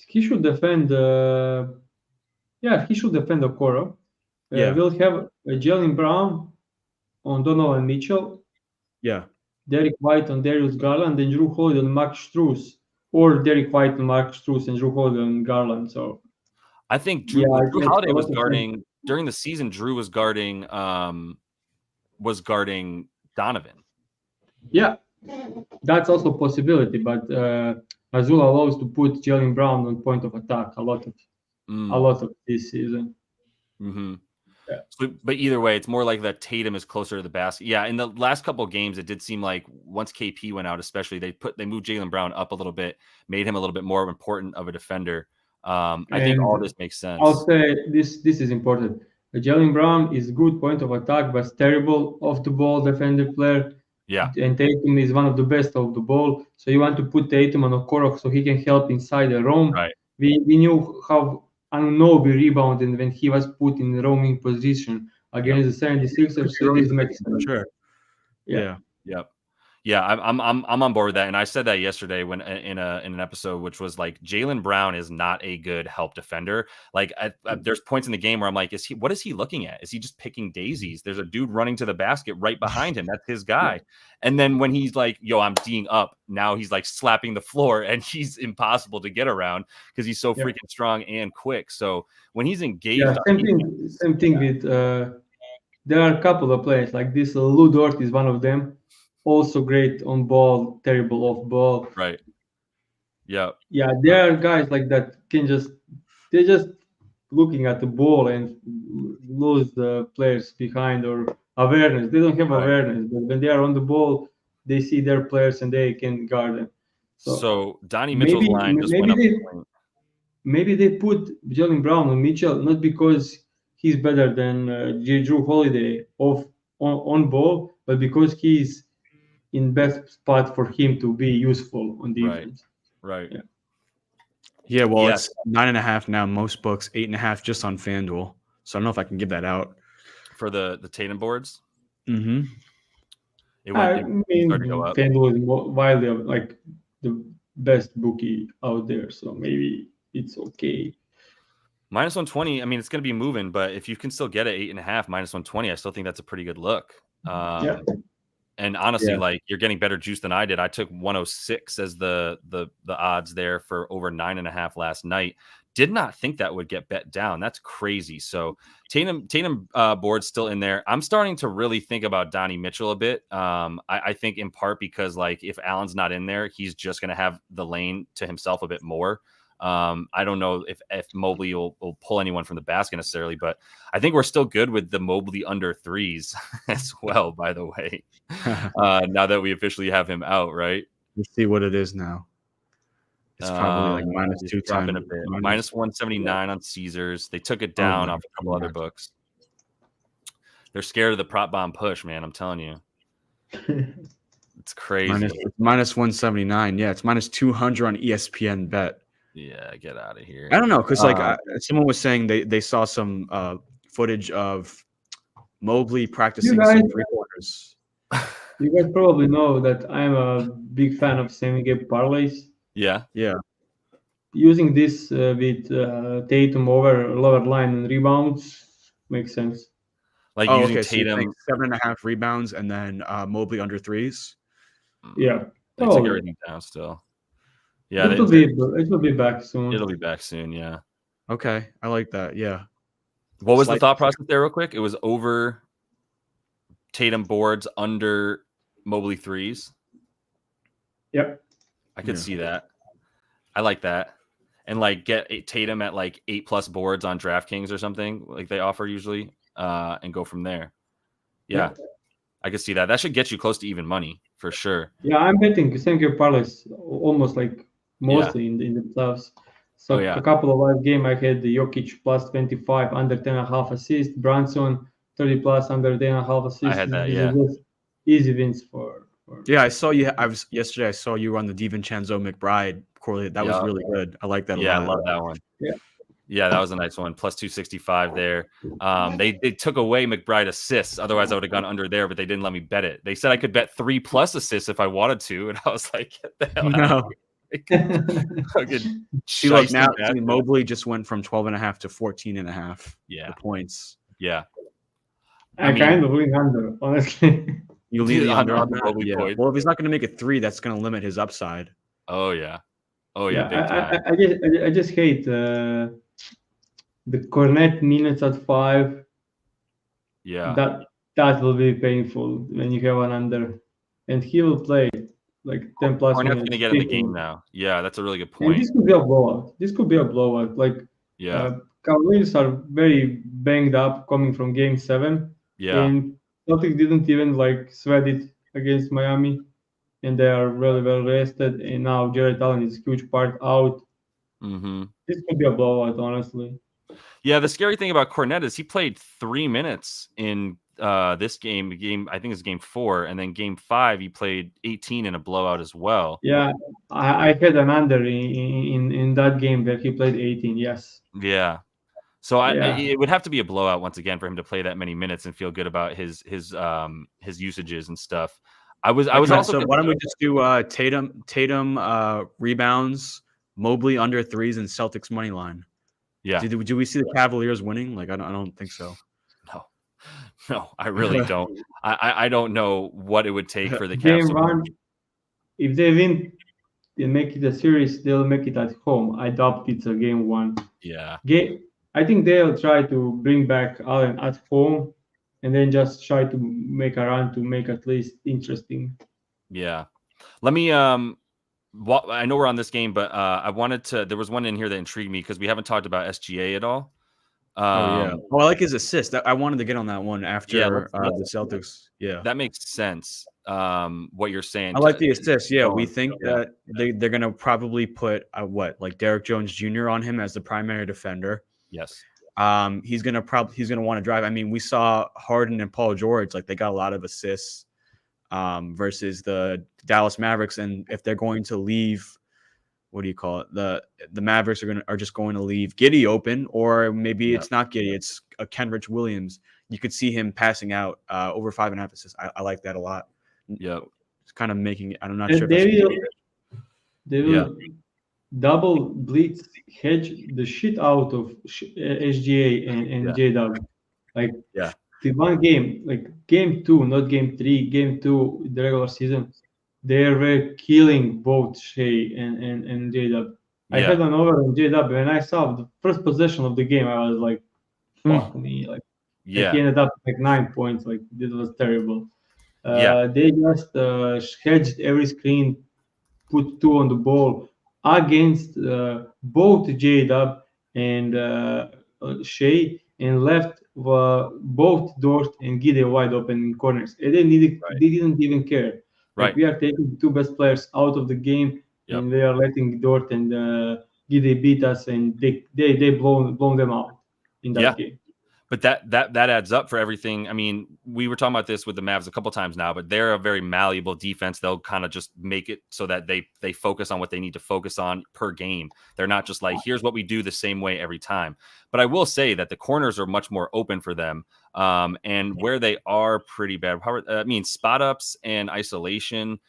[SPEAKER 3] He should defend. He should defend Okoro. We'll have Jaylen Brown on Donovan Mitchell.
[SPEAKER 2] Yeah.
[SPEAKER 3] Derek White on Darius Garland, and Drew Holiday on Mark Strus, or Derek White on Mark Strus and Drew Holiday on Garland. So
[SPEAKER 1] I think Drew Holiday was guarding during the season. Drew was guarding Donovan. Yeah.
[SPEAKER 3] That's also a possibility, but Azula loves to put Jaylen Brown on point of attack a lot of this season.
[SPEAKER 1] Mm-hmm. Yeah. So, but either way, it's more like that Tatum is closer to the basket. Yeah, in the last couple of games, it did seem like once KP went out, especially they moved Jaylen Brown up a little bit, made him a little bit more important of a defender. I think all this makes sense.
[SPEAKER 3] I'll say this is important. Jaylen Brown is good point of attack, but terrible off the ball defender player.
[SPEAKER 1] Yeah,
[SPEAKER 3] and Tatum is one of the best of the ball. So you want to put Tatum on Okoro so he can help inside the roam.
[SPEAKER 1] Right.
[SPEAKER 3] We knew how Anunoby rebounded when he was put in the roaming position against the 76ers. So this makes sense.
[SPEAKER 2] Sure. Yeah.
[SPEAKER 1] Yeah, I'm on board with that, and I said that yesterday when in an episode, which was like Jaylen Brown is not a good help defender. Like there's points in the game where I'm like, what is he looking at? Is he just picking daisies? There's a dude running to the basket right behind him. That's his guy. And then when he's like, yo, I'm D'ing up, now he's like slapping the floor, and he's impossible to get around because he's so freaking strong and quick. So when he's engaged,
[SPEAKER 3] same thing with there are a couple of players like this. Lou Dort is one of them. Also great on ball, terrible off ball.
[SPEAKER 1] Right. Yeah.
[SPEAKER 3] Yeah, there are guys like that they're just looking at the ball and lose the players behind or awareness. They don't have awareness, but when they are on the ball, they see their players and they can guard them.
[SPEAKER 1] So Donnie Mitchell's line just went up.
[SPEAKER 3] Maybe they put Jaylen Brown on Mitchell not because he's better than Drew Holiday off on ball, but because he's in best spot for him to be useful on defense.
[SPEAKER 1] Right.
[SPEAKER 3] Yeah.
[SPEAKER 2] Yeah, well,
[SPEAKER 1] Yes.
[SPEAKER 2] it's 9.5 now. Most books 8.5 just on FanDuel. So I don't know if I can give that out.
[SPEAKER 1] For the Tatum boards,
[SPEAKER 2] Mm-hmm.
[SPEAKER 1] it
[SPEAKER 3] I
[SPEAKER 1] went.
[SPEAKER 3] mean,
[SPEAKER 1] started to go up.
[SPEAKER 3] FanDuel is widely like the best bookie out there, so maybe it's okay.
[SPEAKER 1] Minus 120. I mean, it's going to be moving, but if you can still get it 8.5 minus 120, I still think that's a pretty good look.
[SPEAKER 3] Yeah.
[SPEAKER 1] And honestly,
[SPEAKER 2] Yeah.
[SPEAKER 1] like you're getting better juice than I did. I took 106 as the odds there for over 9.5 last night. Did not think that would get bet down. That's crazy. So Tatum board's still in there. I'm starting to really think about Donnie Mitchell a bit. I think in part because like if Allen's not in there, he's just going to have the lane to himself a bit more. I don't know if Mobley will pull anyone from the basket necessarily, but I think we're still good with the Mobley under threes as well, by the way, now that we officially have him out, right?
[SPEAKER 2] Let's see what it is now. It's probably like minus
[SPEAKER 1] it's
[SPEAKER 2] 2
[SPEAKER 1] dropping
[SPEAKER 2] times.
[SPEAKER 1] a bit. Minus 179 on Caesars. They took it down off a couple other books. They're scared of the prop bomb push, man. I'm telling you. It's crazy.
[SPEAKER 2] Minus 179. Yeah, it's minus 200 on ESPN Bet.
[SPEAKER 1] Yeah, get out of here.
[SPEAKER 2] I don't know, because like someone was saying they saw some footage of Mobley practicing some three-pointers.
[SPEAKER 3] You guys probably know that I'm a big fan of semi-game parlays.
[SPEAKER 1] Yeah.
[SPEAKER 3] Using this with Tatum over lower line and rebounds makes sense.
[SPEAKER 1] Like using
[SPEAKER 2] okay,
[SPEAKER 1] Tatum,
[SPEAKER 2] so 7.5 rebounds and then Mobley under threes.
[SPEAKER 3] Yeah,
[SPEAKER 1] they took everything down still. Yeah,
[SPEAKER 3] it will be back soon.
[SPEAKER 1] It'll be back soon. Yeah.
[SPEAKER 2] Okay, I like that. Yeah.
[SPEAKER 1] What was the thought process there, real quick? It was over Tatum boards, under Mobley threes.
[SPEAKER 3] Yep.
[SPEAKER 1] I could see that. I like that. And like get Tatum at like 8+ boards on DraftKings or something like they offer usually, and go from there. Yeah. I could see that. That should get you close to even money for sure.
[SPEAKER 3] Yeah, I'm betting same-game parlays almost like mostly in the playoffs. So a couple of live game I had the Jokic plus 25 under 10.5 assists, Brunson 30 plus under 10.5 assists.
[SPEAKER 1] I had that.
[SPEAKER 3] These are just easy wins for.
[SPEAKER 2] Yeah, I saw you. Yesterday. I saw you on the DiVincenzo McBride correlate. That was really good. I like that.
[SPEAKER 1] Yeah, I love that one. Yeah, that was a nice one. Plus 265 there. They took away McBride assists. Otherwise, I would have gone under there, but they didn't let me bet it. They said I could bet 3+ assists if I wanted to, and I was like, "Get the hell out of here."
[SPEAKER 2] See, look now. Mobley just went from 12.5 to 14.5.
[SPEAKER 1] Yeah,
[SPEAKER 2] the points.
[SPEAKER 1] Yeah,
[SPEAKER 3] I kind of lean under, honestly.
[SPEAKER 2] You lean under on
[SPEAKER 1] that?
[SPEAKER 2] Yeah. Well, if he's not going to make a 3, that's going to limit his upside.
[SPEAKER 1] Oh yeah. Big time.
[SPEAKER 3] I just hate the Cornet minutes at 5.
[SPEAKER 1] Yeah.
[SPEAKER 3] That will be painful when you have an under, and he will play like 10+
[SPEAKER 1] Cornet's
[SPEAKER 3] minutes.
[SPEAKER 1] Going to get in the game now. Yeah, that's a really good point.
[SPEAKER 3] And this could be a blowout. Like Cavaliers are very banged up coming from Game 7.
[SPEAKER 1] Yeah.
[SPEAKER 3] And Celtics didn't even like sweat it against Miami, and they are really well rested. And now Jared Allen is a huge part out.
[SPEAKER 1] Mm-hmm.
[SPEAKER 3] This could be a blowout, honestly.
[SPEAKER 1] Yeah, the scary thing about Cornet is he played 3 minutes in this game. I think it's Game 4, and then Game 5 he played 18 in a blowout as well.
[SPEAKER 3] Yeah, I had an under in that game where he played 18. Yes.
[SPEAKER 1] Yeah. So it would have to be a blowout once again for him to play that many minutes and feel good about his usages and stuff. I was also.
[SPEAKER 2] So why don't we just do Tatum rebounds, Mobley under threes, and Celtics money line?
[SPEAKER 1] Yeah.
[SPEAKER 2] Do we see the Cavaliers winning? Like I don't think so.
[SPEAKER 1] No, I really don't. I don't know what it would take for the
[SPEAKER 3] Cavs.
[SPEAKER 1] Game run.
[SPEAKER 3] If they win, they make it a series. They'll make it at home. I doubt it's a Game 1.
[SPEAKER 1] Yeah.
[SPEAKER 3] I think they'll try to bring back Allen at home, and then just try to make a run to make at least interesting.
[SPEAKER 1] Yeah. Let me. I know we're on this game, but I wanted to. There was one in here that intrigued me because we haven't talked about SGA at all.
[SPEAKER 2] I like his assist. I wanted to get on that one after the Celtics. Yeah,
[SPEAKER 1] that makes sense. What you're saying.
[SPEAKER 2] I like the assist. Yeah, we think that they're gonna probably put like Derek Jones Jr. on him as the primary defender.
[SPEAKER 1] Yes.
[SPEAKER 2] He's gonna want to drive. I mean, we saw Harden and Paul George, like they got a lot of assists versus the Dallas Mavericks, and if they're going to leave, what do you call it? The Mavericks are just going to leave Giddey open, or maybe it's not Giddey, it's a Kenrich Williams. You could see him passing out over 5.5 assists. I like that a lot.
[SPEAKER 1] Yep.
[SPEAKER 2] It's kind of making it. I'm not
[SPEAKER 3] And
[SPEAKER 2] sure.
[SPEAKER 3] they will double blitz hedge the shit out of SGA and J-Dub. Like the one game, like game 2, not game 3, game 2, the regular season, they were killing both Shea and J-Dub. I had an over on J-Dub. When I saw the first possession of the game, I was like, fuck me. Like, he ended up like 9 points. Like, this was terrible. They just hedged every screen, put 2 on the ball against both J-Dub and Shea, and left both Dort and Giddey wide open in corners. And they didn't even care. Like, we are taking the 2 best players out of the game, and they are letting Dort and Giddey beat us, and they blown them out in that game.
[SPEAKER 1] But that adds up for everything. I mean, we were talking about this with the Mavs a couple times now, but they're a very malleable defense. They'll kind of just make it so that they focus on what they need to focus on per game. They're not just like, here's what we do the same way every time. But I will say that the corners are much more open for them. And where they are pretty bad, I mean, spot ups and isolation,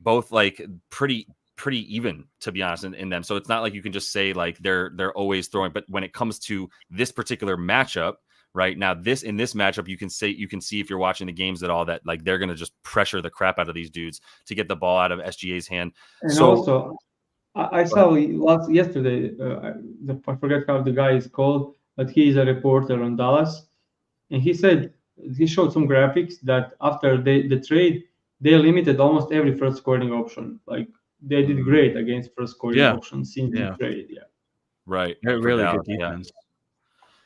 [SPEAKER 1] both like pretty even, to be honest, in them. So it's not like you can just say like they're always throwing. But when it comes to this particular matchup, right now, in this matchup, you can see if you're watching the games at all that like they're going to just pressure the crap out of these dudes to get the ball out of SGA's hand.
[SPEAKER 3] And also, I saw yesterday, I forget how the guy is called, but he is a reporter on Dallas, and he said he showed some graphics that after the trade, they limited almost every first scoring option. Like, they did great against first scoring options since the trade.
[SPEAKER 1] Right.
[SPEAKER 2] They're really good defense.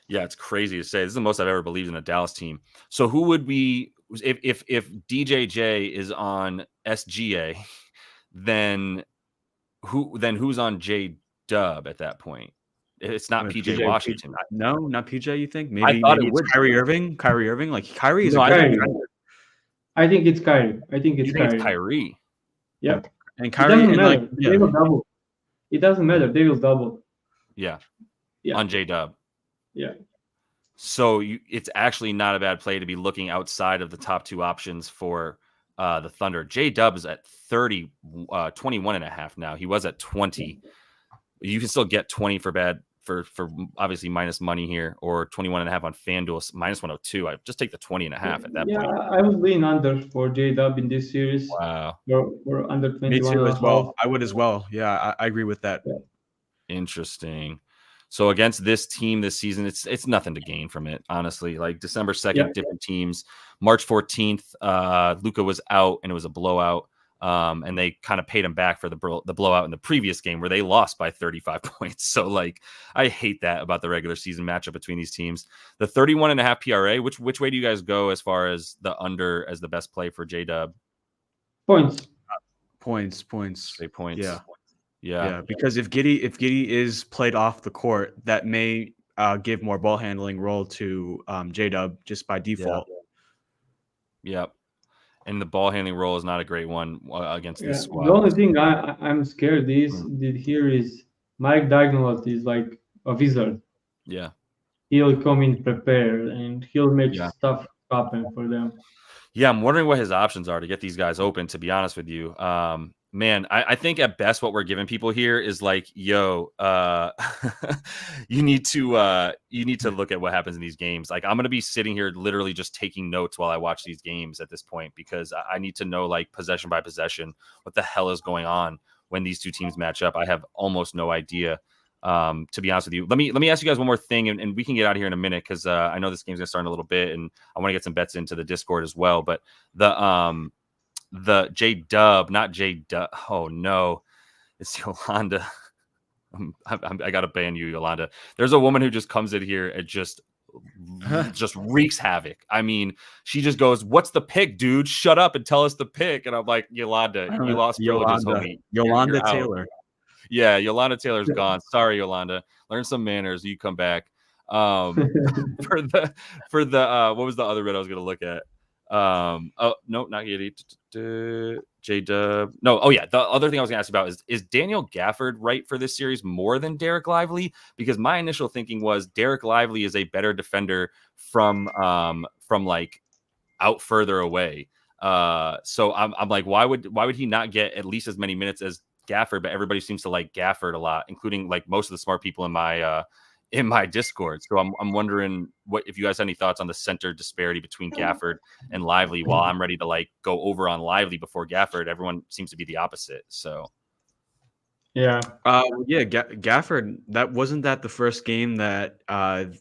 [SPEAKER 1] Yeah, it's crazy to say. This is the most I've ever believed in a Dallas team. So who would be if DJJ is on SGA, then who's on J Dub at that point? It's not PJ Washington.
[SPEAKER 2] No, not PJ. You think maybe it's Kyrie Irving? Kyrie Irving, like Kyrie is.
[SPEAKER 3] I think it's Kyrie. I think it's
[SPEAKER 1] Kyrie.
[SPEAKER 3] Yeah,
[SPEAKER 2] and Kyrie and like
[SPEAKER 3] they will double. It doesn't matter. They will double.
[SPEAKER 1] Yeah. On J Dub.
[SPEAKER 3] Yeah.
[SPEAKER 1] So it's actually not a bad play to be looking outside of the top 2 options for the Thunder. J Dub is at 21.5 now. He was at 20. You can still get 20 for obviously minus money here, or 21.5 on FanDuel minus 102. I just take the 20.5 at that point.
[SPEAKER 3] Yeah, I would lean under for J Dub in this series.
[SPEAKER 1] Wow.
[SPEAKER 3] Or under 21.
[SPEAKER 2] Me too as well. I would as well. Yeah, I agree with that.
[SPEAKER 3] Yeah.
[SPEAKER 1] Interesting. So against this team this season, it's nothing to gain from it, honestly. Like December 2nd, different teams. March 14th, Luka was out and it was a blowout. And they kind of paid him back for the blowout in the previous game where they lost by 35 points. So like, I hate that about the regular season matchup between these teams. The 31.5 PRA, which way do you guys go as far as the under as the best play for J-Dub?
[SPEAKER 3] Points.
[SPEAKER 1] Say points.
[SPEAKER 2] Yeah, because if Giddey is played off the court, that may give more ball handling role to J-Dub just by default.
[SPEAKER 1] Yep. And the ball handling role is not a great one against this squad.
[SPEAKER 3] The only thing I'm scared is Mike Daigneault is like a wizard.
[SPEAKER 1] Yeah.
[SPEAKER 3] He'll come in prepared and he'll make stuff happen for them.
[SPEAKER 1] Yeah, I'm wondering what his options are to get these guys open, to be honest with you. Man, I think at best what we're giving people here is like, yo, you need to look at what happens in these games. Like, I'm going to be sitting here literally just taking notes while I watch these games at this point, because I need to know, like, possession by possession, what the hell is going on when these two teams match up. I have almost no idea, to be honest with you. Let me ask you guys one more thing, and we can get out of here in a minute, because I know this game's going to start in a little bit, and I want to get some bets into the Discord as well. But the J-Dub, not J-Dub. Oh, no. It's Yolanda. I got to ban you, Yolanda. There's a woman who just comes in here and just wreaks havoc. I mean, she just goes, "What's the pick, dude? Shut up and tell us the pick." And I'm like, Yolanda, you lost privileges, homie.
[SPEAKER 2] Yolanda
[SPEAKER 1] You're
[SPEAKER 2] Taylor.
[SPEAKER 1] Yeah, Yolanda Taylor's gone. Sorry, Yolanda. Learn some manners. You come back. For the what was the other red I was gonna look at? Oh no, not Giddey. J-Dub. No, oh yeah. The other thing I was gonna ask about is Daniel Gafford right for this series more than Derek Lively? Because my initial thinking was Derek Lively is a better defender from like out further away. So I'm like, why would he not get at least as many minutes as Gafford? But everybody seems to like Gafford a lot, including like most of the smart people in my Discord. So I'm wondering if you guys have any thoughts on the center disparity between Gafford and Lively. While I'm ready to like go over on Lively before Gafford, everyone seems to be the opposite. So
[SPEAKER 2] Gafford. Wasn't that the first game that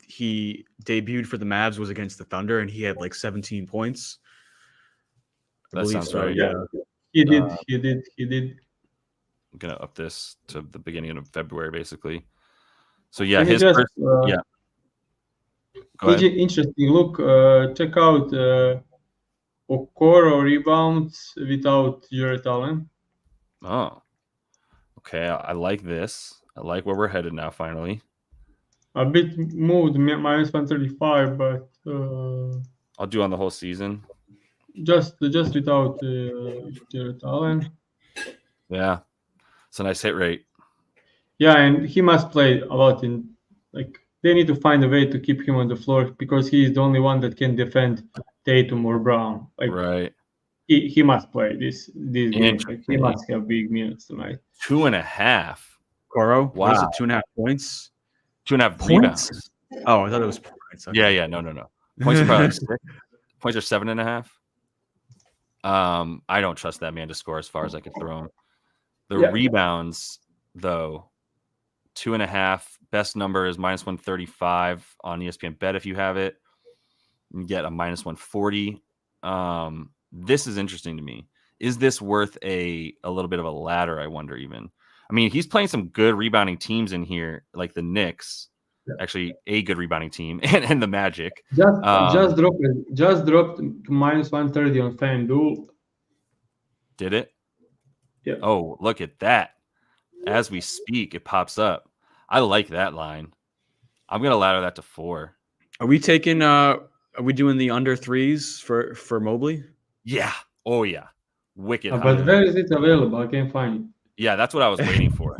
[SPEAKER 2] he debuted for the Mavs was against the Thunder, and he had like 17 points.
[SPEAKER 1] That sounds right.
[SPEAKER 3] Yeah, he did.
[SPEAKER 1] I'm gonna up this to the beginning of February, basically. So yeah, Go ahead.
[SPEAKER 3] Interesting. Look, check out Okoro rebounds without Jarrett Allen.
[SPEAKER 1] Oh, okay. I like this. I like where we're headed now. Finally,
[SPEAKER 3] a bit moved minus 135, but
[SPEAKER 1] I'll do on the whole season.
[SPEAKER 3] Just without Jarrett Allen.
[SPEAKER 1] Yeah, it's a nice hit rate.
[SPEAKER 3] Yeah, and he must play a lot in like they need to find a way to keep him on the floor because he is the only one that can defend Tatum or Brown. Like
[SPEAKER 1] right.
[SPEAKER 3] He must play this game. Like, he must have big minutes tonight.
[SPEAKER 1] 2.5.
[SPEAKER 2] Coro?
[SPEAKER 1] Wow.
[SPEAKER 2] Was it 2.5 points?
[SPEAKER 1] 2.5 rebounds.
[SPEAKER 2] Oh, I thought it was points.
[SPEAKER 1] Okay. Yeah. No. Points are probably like 6. Points are 7.5. I don't trust that man to score as far as I can throw him. Rebounds, though, 2.5. Best number is minus 135 on ESPN Bet if you have it. You get a minus 140. This is interesting to me. Is this worth a little bit of a ladder, I wonder even? I mean, he's playing some good rebounding teams in here, like the Knicks. Yeah. Actually, a good rebounding team, and the Magic.
[SPEAKER 3] Just dropped to minus 130 on FanDuel.
[SPEAKER 1] Did it?
[SPEAKER 3] Yeah.
[SPEAKER 1] Oh, look at that. As we speak, it pops up. I like that line. I'm gonna ladder that to 4.
[SPEAKER 2] Are we taking? Are we doing the under 3s for Mobley?
[SPEAKER 1] Yeah. Oh yeah. Wicked.
[SPEAKER 3] But where is it available? I can't find it.
[SPEAKER 1] Yeah, that's what I was waiting for.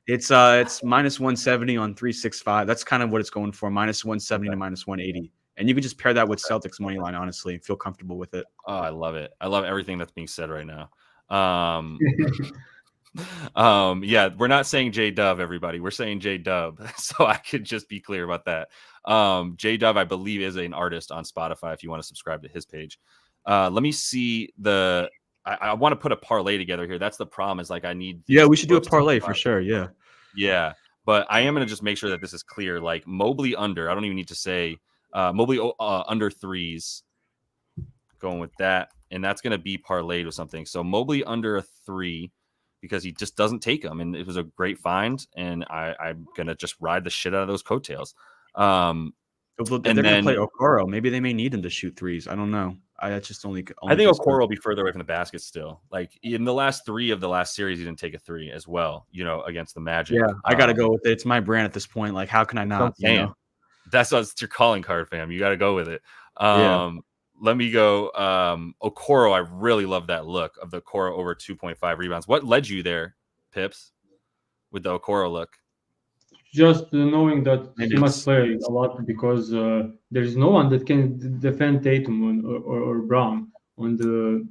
[SPEAKER 2] It's minus 170 on 365. That's kind of what it's going for. Minus 170 to minus 180. And you can just pair that with Celtics money line, honestly, and feel comfortable with it.
[SPEAKER 1] Oh, I love it. I love everything that's being said right now. Yeah, we're not saying J-Dub, everybody. We're saying J-Dub. So I could just be clear about that. J-Dub, I believe, is an artist on Spotify if you want to subscribe to his page. Let me see I want to put a parlay together here. That's the problem is like I need.
[SPEAKER 2] Yeah, we should do a parlay for sure. Yeah.
[SPEAKER 1] Yeah. But I am going to just make sure that this is clear. Like Mobley under, I don't even need to say Mobley under 3s. Going with that. And that's going to be parlayed with something. So Mobley under a 3 because he just doesn't take them. And it was a great find. And I'm going to just ride the shit out of those coattails.
[SPEAKER 2] They're going to play Okoro. Maybe they may need him to shoot 3s. I don't know. I think
[SPEAKER 1] Okoro will be further away from the basket still. Like in the last 3 of the last series, he didn't take a 3 as well, against the Magic.
[SPEAKER 2] Yeah, I got to go with it. It's my brand at this point. Like, how can I not?
[SPEAKER 1] That's your calling card, fam. You got to go with it. Let me go. Okoro, I really love that look of the Okoro over 2.5 rebounds. What led you there, Pips, with the Okoro look?
[SPEAKER 3] Just knowing that he must play a lot because there is no one that can defend Tatum or Brown on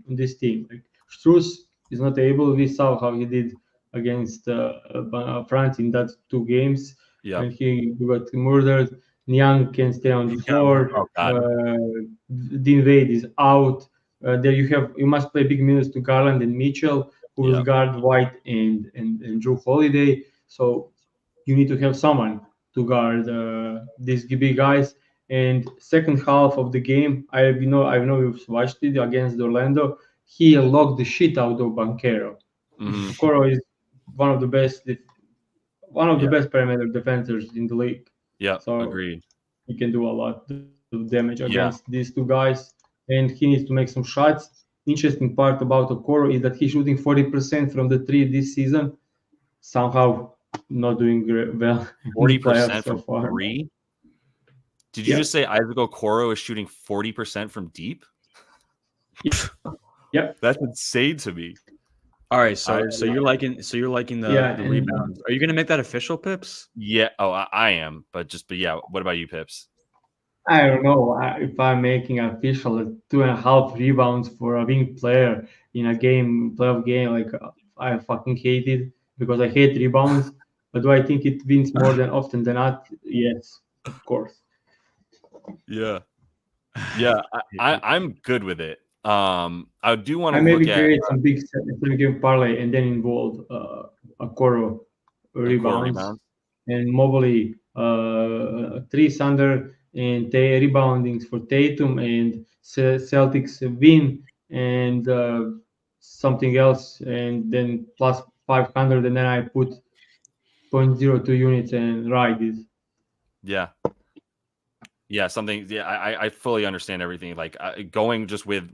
[SPEAKER 3] this team. Like Strus is not able. We saw how he did against France in that 2 games.
[SPEAKER 1] Yeah,
[SPEAKER 3] and he got murdered. Niang can stay on the floor. Dean Wade is out. There you must play big minutes to Garland and Mitchell, who will guard White and Drew Holiday. So you need to have someone to guard these big guys. And second half of the game, I know you've watched it against Orlando. He locked the shit out of Banchero.
[SPEAKER 1] Mm-hmm.
[SPEAKER 3] Okoro is one of the best perimeter defenders in the league.
[SPEAKER 1] Yeah,
[SPEAKER 3] so
[SPEAKER 1] agreed.
[SPEAKER 3] He can do a lot of damage against these 2 guys, and he needs to make some shots. Interesting part about Okoro is that he's shooting 40% from the 3 this season. Somehow not doing well.
[SPEAKER 1] 40% from 3. Did you just say Isaac Okoro is shooting 40% from deep?
[SPEAKER 3] Yep.
[SPEAKER 1] That's insane to me.
[SPEAKER 2] All right, so you're liking the rebounds. Are you gonna make that official, Pips?
[SPEAKER 1] Yeah. Oh, I am. But yeah. What about you, Pips?
[SPEAKER 3] I don't know if I'm making official 2.5 rebounds for a wing player in a playoff game. Like I fucking hate it because I hate rebounds. But do I think it wins more than often than not? Yes, of course.
[SPEAKER 1] Yeah. Yeah. I'm good with it. I do want
[SPEAKER 3] I
[SPEAKER 1] to
[SPEAKER 3] maybe
[SPEAKER 1] look at
[SPEAKER 3] create some big game parlay and then involve Okoro rebounds and Mobley 3 Thunder and reboundings for Tatum and Celtics win and something else and then plus 500 and then I put 0.02 units and ride it.
[SPEAKER 1] Yeah. Yeah, something. Yeah, I fully understand everything. Like going just with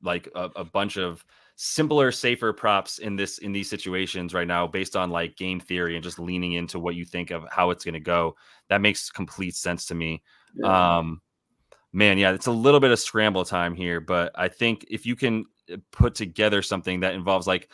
[SPEAKER 1] like a bunch of simpler, safer props in these situations right now, based on like game theory and just leaning into what you think of how it's going to go. That makes complete sense to me.
[SPEAKER 3] Yeah.
[SPEAKER 1] Man, yeah, it's a little bit of scramble time here, but I think if you can put together something that involves like,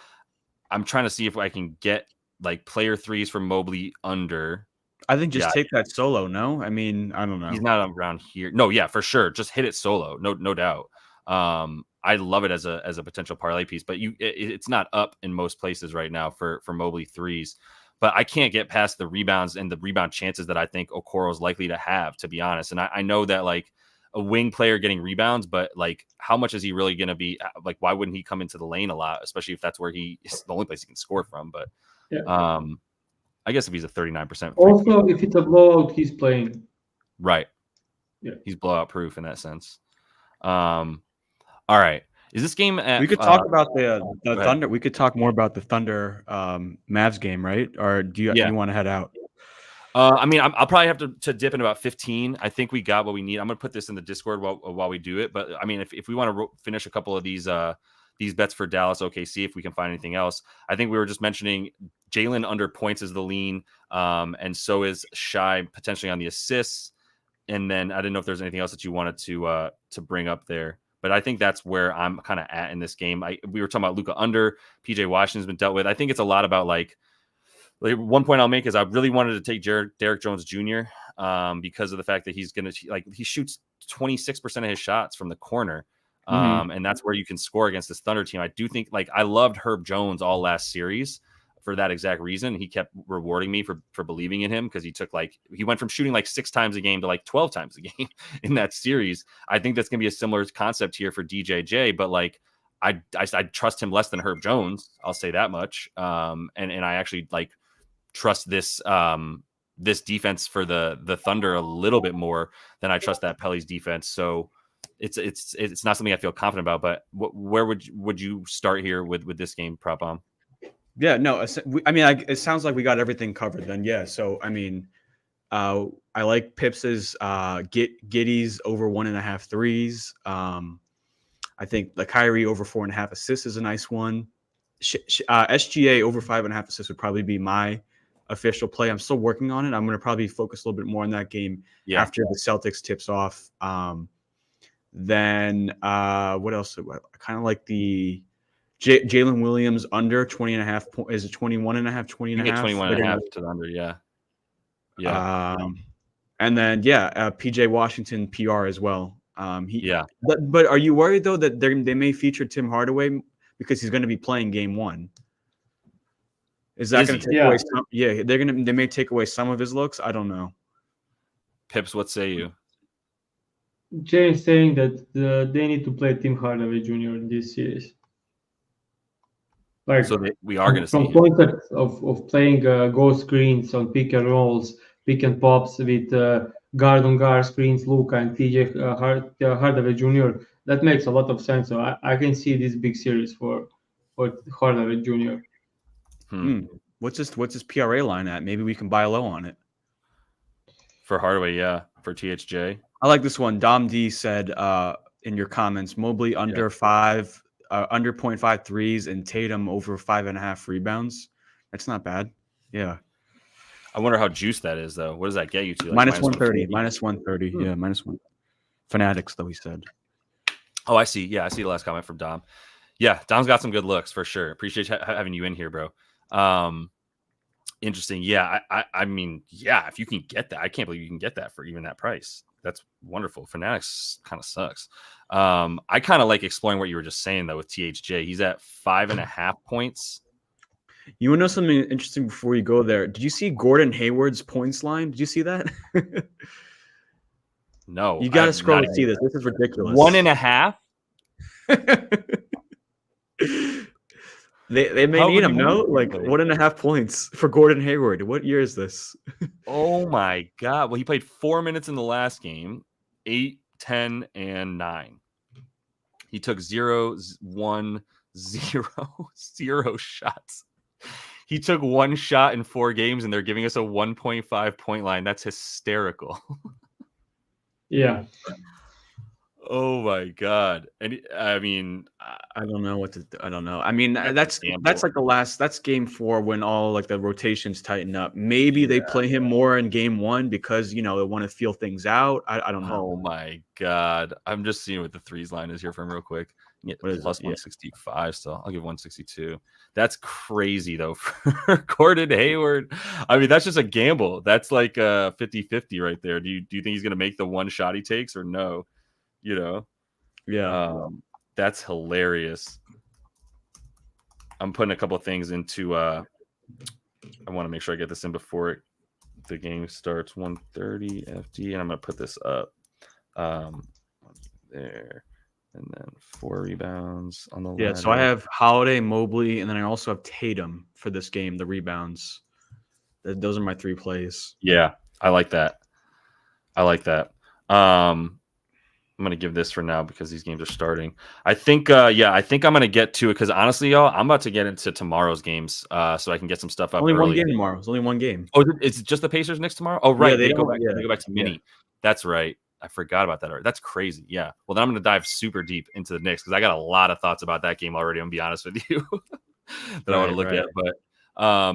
[SPEAKER 1] I'm trying to see if I can get like player threes from Mobley under.
[SPEAKER 2] I think just take that solo. No, I mean, I don't know.
[SPEAKER 1] He's not around here. No, yeah, for sure. Just hit it solo. No doubt. I love it as a potential parlay piece, but it's not up in most places right now for Mobley threes. But I can't get past the rebounds and the rebound chances that I think Okoro is likely to have, to be honest. And I know that like a wing player getting rebounds, but like how much is he really going to be? Like, why wouldn't he come into the lane a lot, especially if that's where he is the only place he can score from? But I guess if he's a 39%.
[SPEAKER 3] Also, if it's a blowout, he's playing.
[SPEAKER 1] Right.
[SPEAKER 3] Yeah.
[SPEAKER 1] He's blowout proof in that sense. All right. Is this game at,
[SPEAKER 2] we could talk about the Thunder. We could talk more about the Thunder Mavs game, right? Or do you want to head out?
[SPEAKER 1] I mean, I'll probably have to dip in about 15. I think we got what we need. I'm going to put this in the Discord while we do it. But I mean, if we want to finish a couple of these bets for Dallas OKC, if we can find anything else. I think we were just mentioning Jalen under points is the lean, and so is Shai potentially on the assists. And then I didn't know if there's anything else that you wanted to bring up there. But I think that's where I'm kind of at in this game. We were talking about Luka under, PJ Washington's been dealt with. I think it's a lot about like one point I'll make is I really wanted to take Derek Jones Jr. Because of the fact that he's going to he shoots 26% of his shots from the corner. And that's where you can score against this Thunder team. I do think like I loved Herb Jones all last series for that exact reason. He kept rewarding me for believing in him because he went from shooting like 6 times a game to like 12 times a game in that series. I think that's going to be a similar concept here for DJJ, but like I trust him less than Herb Jones. I'll say that much. And I actually like trust this this defense for the Thunder a little bit more than I trust that Pelly's defense. So it's not something I feel confident about. But where would you start here with this game, Prop Bomb?
[SPEAKER 2] Yeah, no, I mean, it sounds like we got everything covered then. Yeah, so I mean, I like Pips's Giddey's over 1.5 threes. I think the Kyrie over 4.5 assists is a nice one. SGA over 5.5 assists would probably be my official play. I'm still working on it. I'm going to probably focus a little bit more on that game after the Celtics tips off. Then what else? I kind of like the Jalen Williams under 20.5 is it 21.5, 20.5?
[SPEAKER 1] 21.5 to the under, yeah.
[SPEAKER 2] And then PJ Washington PR as well. But are you worried though that they may feature Tim Hardaway because he's going to be playing game 1? Is that going to take away some? Yeah, they may take away some of his looks. I don't know.
[SPEAKER 1] Pips, what say you?
[SPEAKER 3] Jay is saying that they need to play Tim Hardaway Jr. in this series. Like,
[SPEAKER 1] so we are going to see
[SPEAKER 3] from concept of playing go screens on pick and rolls, pick and pops with guard on guard screens, Luka and TJ Hardaway Jr. That makes a lot of sense. So I can see this big series for Hardaway Jr.
[SPEAKER 2] What's his PRA line at? Maybe we can buy low on it.
[SPEAKER 1] For Hardaway, yeah. For THJ.
[SPEAKER 2] I like this one. Dom D said in your comments, Mobley under 0.5 threes and Tatum over 5.5 rebounds. That's not bad. Yeah.
[SPEAKER 1] I wonder how juiced that is, though. What does that get you to? Like
[SPEAKER 2] minus 130. Minus 130.
[SPEAKER 1] Hmm.
[SPEAKER 2] Yeah, -1. Fanatics, though, he said.
[SPEAKER 1] Oh, I see. Yeah, I see the last comment from Dom. Yeah, Dom's got some good looks for sure. Appreciate having you in here, bro. Interesting. Yeah, I mean, yeah, if you can get that, I can't believe you can get that for even that price. That's wonderful. Fanatics kind of sucks. I kind of like exploring what you were just saying, though, with THJ. He's at 5.5 points.
[SPEAKER 2] You want to know something interesting before you go there? Did you see Gordon Hayward's points line? Did you see that?
[SPEAKER 1] No.
[SPEAKER 2] You got to scroll to see this. This is ridiculous.
[SPEAKER 1] 1.5?
[SPEAKER 2] They may need him, no? Like 1.5 points for Gordon Hayward. What year is this?
[SPEAKER 1] Oh my God. Well, he played 4 minutes in the last game, 8, 10, and 9. He took 0, 1, 0, 0 shots. He took 1 shot in 4 games, and they're giving us a 1.5 point line. That's hysterical.
[SPEAKER 3] Yeah.
[SPEAKER 1] Oh my God. And I mean,
[SPEAKER 2] I don't know what to do. I don't know. I mean, that's like that's game 4 when all like the rotations tighten up. Maybe they play him more in game 1 because, you know, they want to feel things out. I don't know.
[SPEAKER 1] Oh my God. I'm just seeing what the threes line is here from real quick. Yeah, plus 165 still. I'll give 162. That's crazy though for Gordon Hayward. I mean, that's just a gamble. That's like 50-50 right there. Do you think he's gonna make the one shot he takes or no? You know?
[SPEAKER 2] Yeah.
[SPEAKER 1] That's hilarious. I'm putting a couple things into I want to make sure I get this in before the game starts. 130 FD, and I'm gonna put this up there. And then 4 rebounds on the ladder.
[SPEAKER 2] Yeah, so I have Holiday, Mobley, and then I also have Tatum for this game, the rebounds. Those are my 3 plays.
[SPEAKER 1] Yeah, I like that. I'm going to give this for now because these games are starting. I think I'm going to get to it because honestly, y'all, I'm about to get into tomorrow's games so I can get some stuff up
[SPEAKER 2] Only
[SPEAKER 1] early.
[SPEAKER 2] 1 game tomorrow. It's only 1 game.
[SPEAKER 1] Oh, is it just the Pacers next tomorrow? Oh, right.
[SPEAKER 2] Yeah,
[SPEAKER 1] they go back to mini.
[SPEAKER 2] Yeah.
[SPEAKER 1] That's right. I forgot about that already. That's crazy. Yeah. Well, then I'm going to dive super deep into the Knicks because I got a lot of thoughts about that game already. I'm going to be honest with you that I want to look at. But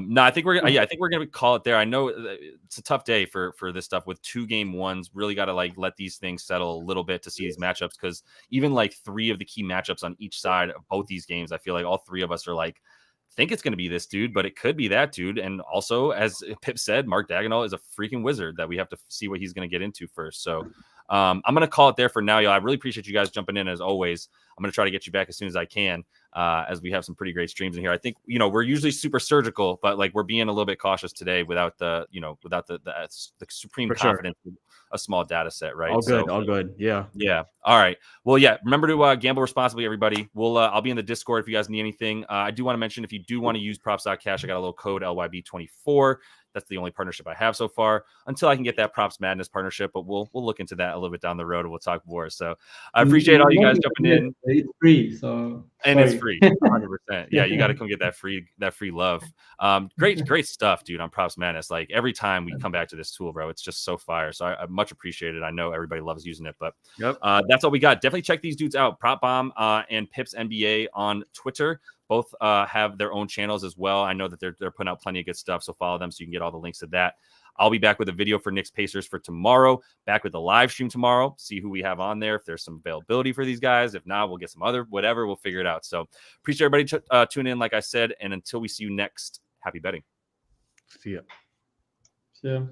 [SPEAKER 1] no, I think we're going to call it there. I know it's a tough day for this stuff with 2 game ones. Really got to like let these things settle a little bit to see these matchups because even like 3 of the key matchups on each side of both these games, I feel like all 3 of us are like, think it's going to be this dude, but it could be that dude. And also, as Pip said, Mark Daigneault is a freaking wizard that we have to see what he's going to get into first. So I'm going to call it there for now, y'all. I really appreciate you guys jumping in as always. I'm going to try to get you back as soon as I can, as we have some pretty great streams in here. I think, you know, we're usually super surgical, but like we're being a little bit cautious today without the supreme confidence of a small data set, right?
[SPEAKER 2] All good. Yeah.
[SPEAKER 1] Yeah. All right. Well, yeah. Remember to gamble responsibly, everybody. I'll be in the Discord if you guys need anything. I do want to mention if you do want to use props.cash, I got a little code LYB24. That's the only partnership I have so far until I can get that Props Madness partnership, but we'll look into that a little bit down the road and we'll talk more. So I appreciate all you guys jumping in.
[SPEAKER 3] It's free, so
[SPEAKER 1] it's free, 100%. Yeah, you got to come get that free love. Great stuff, dude. On Props Madness, like every time we come back to this tool, bro, it's just so fire. So I much appreciate it. I know everybody loves using it, but that's all we got. Definitely check these dudes out. Prop Bomb and Pips NBA on Twitter. Both have their own channels as well. I know that they're putting out plenty of good stuff, so follow them so you can get all the links to that. I'll be back with a video for Knicks Pacers for tomorrow. Back with the live stream tomorrow. See who we have on there. If there's some availability for these guys. If not, we'll get some other whatever. We'll figure it out. So appreciate everybody tuning in, like I said. And until we see you next, happy betting.
[SPEAKER 2] See ya.
[SPEAKER 3] Yeah.